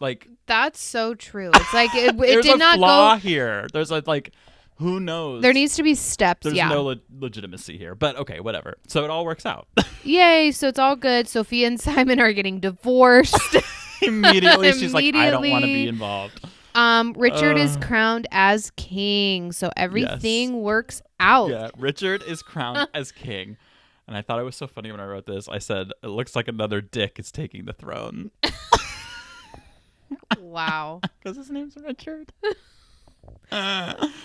Speaker 2: Like,
Speaker 1: that's so true. It's like it did not go. There's a
Speaker 2: flaw here. There's like, who knows?
Speaker 1: There needs to be steps.
Speaker 2: There's no legitimacy here. But okay, whatever. So it all works out.
Speaker 1: Yay. So it's all good. Sophia and Simon are getting divorced.
Speaker 2: Immediately. She's like, I don't want to be involved.
Speaker 1: Richard is crowned as king, so everything works out.
Speaker 2: Yeah, Richard is crowned as king. And I thought it was so funny when I wrote this. I said, it looks like another dick is taking the throne.
Speaker 1: Wow.
Speaker 2: Because his name's Richard.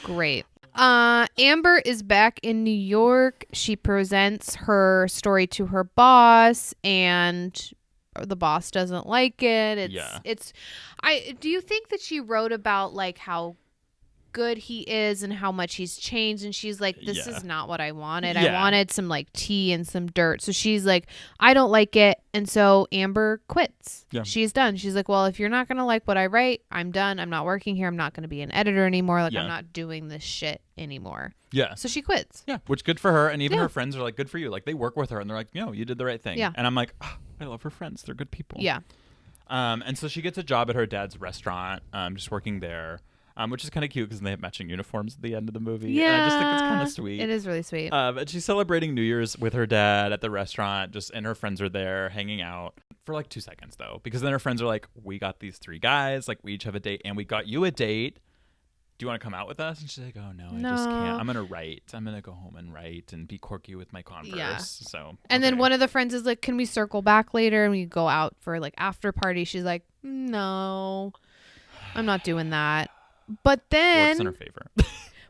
Speaker 1: Great. Amber is back in New York. She presents her story to her boss, and the boss doesn't like it. Do you think that she wrote about like how good he is and how much he's changed, and she's like, this is not what I wanted. I wanted some like tea and some dirt. So she's like, I don't like it. And so Amber quits. She's done. She's like, well, if you're not gonna like what I write, I'm done. I'm not working here. I'm not gonna be an editor anymore. Like I'm not doing this shit anymore. So she quits.
Speaker 2: Which good for her. And even her friends are like, good for you. Like they work with her and they're like, no, you did the right thing. And I'm like, oh, I love her friends. They're good people. And so she gets a job at her dad's restaurant, just working there. Which is kind of cute because they have matching uniforms at the end of the movie.
Speaker 1: Yeah.
Speaker 2: And I just think it's kind of sweet.
Speaker 1: It is really sweet.
Speaker 2: And she's celebrating New Year's with her dad at the restaurant, and her friends are there hanging out for like 2 seconds, though. Because then her friends are like, we got these 3 guys. Like, we each have a date, and we got you a date. Do you want to come out with us? And she's like, oh, no, I just can't. I'm going to write. I'm going to go home and write and be quirky with my Converse.
Speaker 1: Yeah.
Speaker 2: So,
Speaker 1: and then one of the friends is like, can we circle back later and we go out for like after party? She's like, no, I'm not doing that. But then
Speaker 2: works in her favor.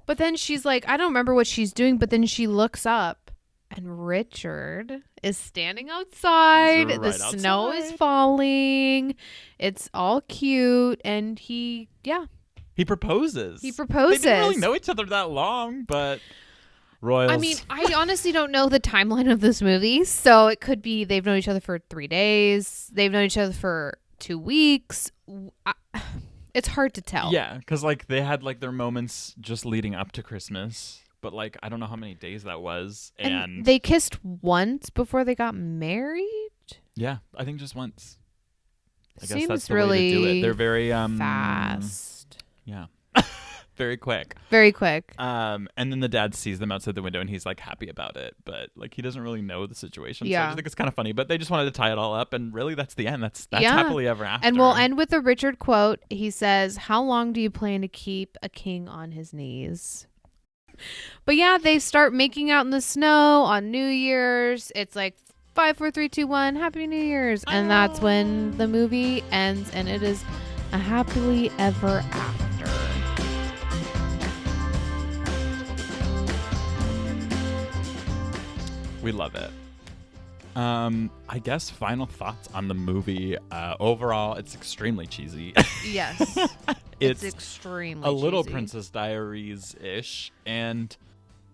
Speaker 1: But then she's like, I don't remember what she's doing. But then she looks up and Richard is standing outside.
Speaker 2: Right
Speaker 1: the
Speaker 2: outside.
Speaker 1: Snow is falling. It's all cute. And he
Speaker 2: proposes.
Speaker 1: He proposes.
Speaker 2: They didn't really know each other that long, but royals.
Speaker 1: I mean, I honestly don't know the timeline of this movie. So it could be they've known each other for 3 days. They've known each other for 2 weeks. It's hard to tell.
Speaker 2: Yeah, because like they had like their moments just leading up to Christmas, but like I don't know how many days that was. And
Speaker 1: they kissed once before they got married.
Speaker 2: Yeah, I think just once. I
Speaker 1: Seems
Speaker 2: guess that's the
Speaker 1: really
Speaker 2: way to do it. They're very
Speaker 1: fast.
Speaker 2: Yeah. Very quick.
Speaker 1: Very quick.
Speaker 2: And then the dad sees them outside the window and he's like happy about it, but like he doesn't really know the situation. So I just think it's kind of funny, but they just wanted to tie it all up, and really that's the end. That's happily ever after.
Speaker 1: And we'll end with a Richard quote. He says, how long do you plan to keep a king on his knees? But yeah, they start making out in the snow on New Year's. It's like 5, 4, 3, 2, 1, Happy New Year's. And that's when the movie ends, and it is a happily ever after.
Speaker 2: We love it. I guess final thoughts on the movie. Overall, it's extremely cheesy.
Speaker 1: Yes.
Speaker 2: It's
Speaker 1: extremely
Speaker 2: a little
Speaker 1: cheesy.
Speaker 2: Princess Diaries-ish, and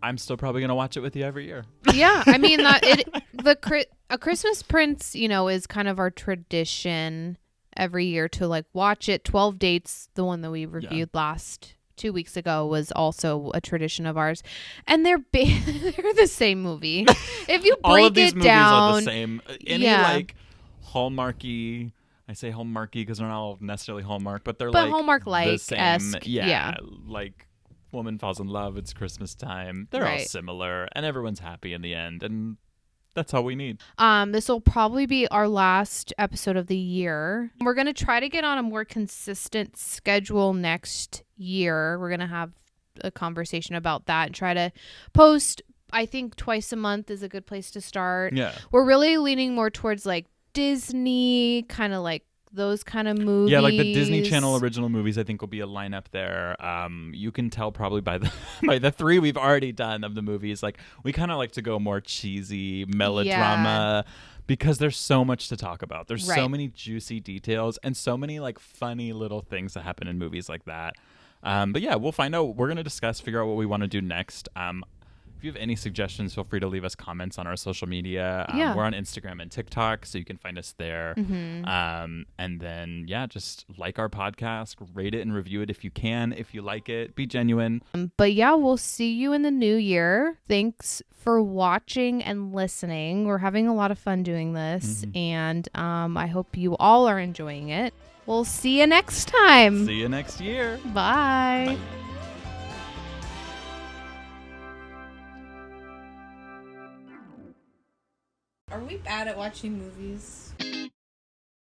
Speaker 2: I'm still probably going to watch it with you every year.
Speaker 1: Yeah, I mean, A Christmas Prince, is kind of our tradition every year to like watch it. 12 Dates, the one that we reviewed last 2 weeks ago, was also a tradition of ours, and they're the same movie. If you break
Speaker 2: all of these
Speaker 1: it
Speaker 2: movies
Speaker 1: down,
Speaker 2: are the same. Any like Hallmarky. I say Hallmarky because they're not all necessarily Hallmark, but they're like
Speaker 1: Hallmark-like
Speaker 2: the same.
Speaker 1: esque. Yeah,
Speaker 2: like woman falls in love. It's Christmas time. They're all similar, and everyone's happy in the end, and That's all we need.
Speaker 1: This will probably be our last episode of the year. We're going to try to get on a more consistent schedule next year. We're going to have a conversation about that and try to post. I think twice a month is a good place to start.
Speaker 2: Yeah.
Speaker 1: We're really leaning more towards like Disney, kind of like those kind of movies.
Speaker 2: Yeah, like the Disney Channel original movies, I think will be a lineup there. You can tell probably by the by the 3 we've already done of the movies. Like we kind of like to go more cheesy melodrama because there's so much to talk about. There's so many juicy details and so many like funny little things that happen in movies like that. But yeah, we'll find out. We're gonna discuss, figure out what we want to do next. If you have any suggestions, feel free to leave us comments on our social media. We're on Instagram and TikTok, so you can find us there. And then, just like our podcast, rate it and review it if you can. If you like it, be genuine.
Speaker 1: But yeah, we'll see you in the new year. Thanks for watching and listening. We're having a lot of fun doing this, and I hope you all are enjoying it. We'll see you next time.
Speaker 2: See you next year.
Speaker 1: Bye.
Speaker 2: Bye.
Speaker 3: Are we bad at watching movies?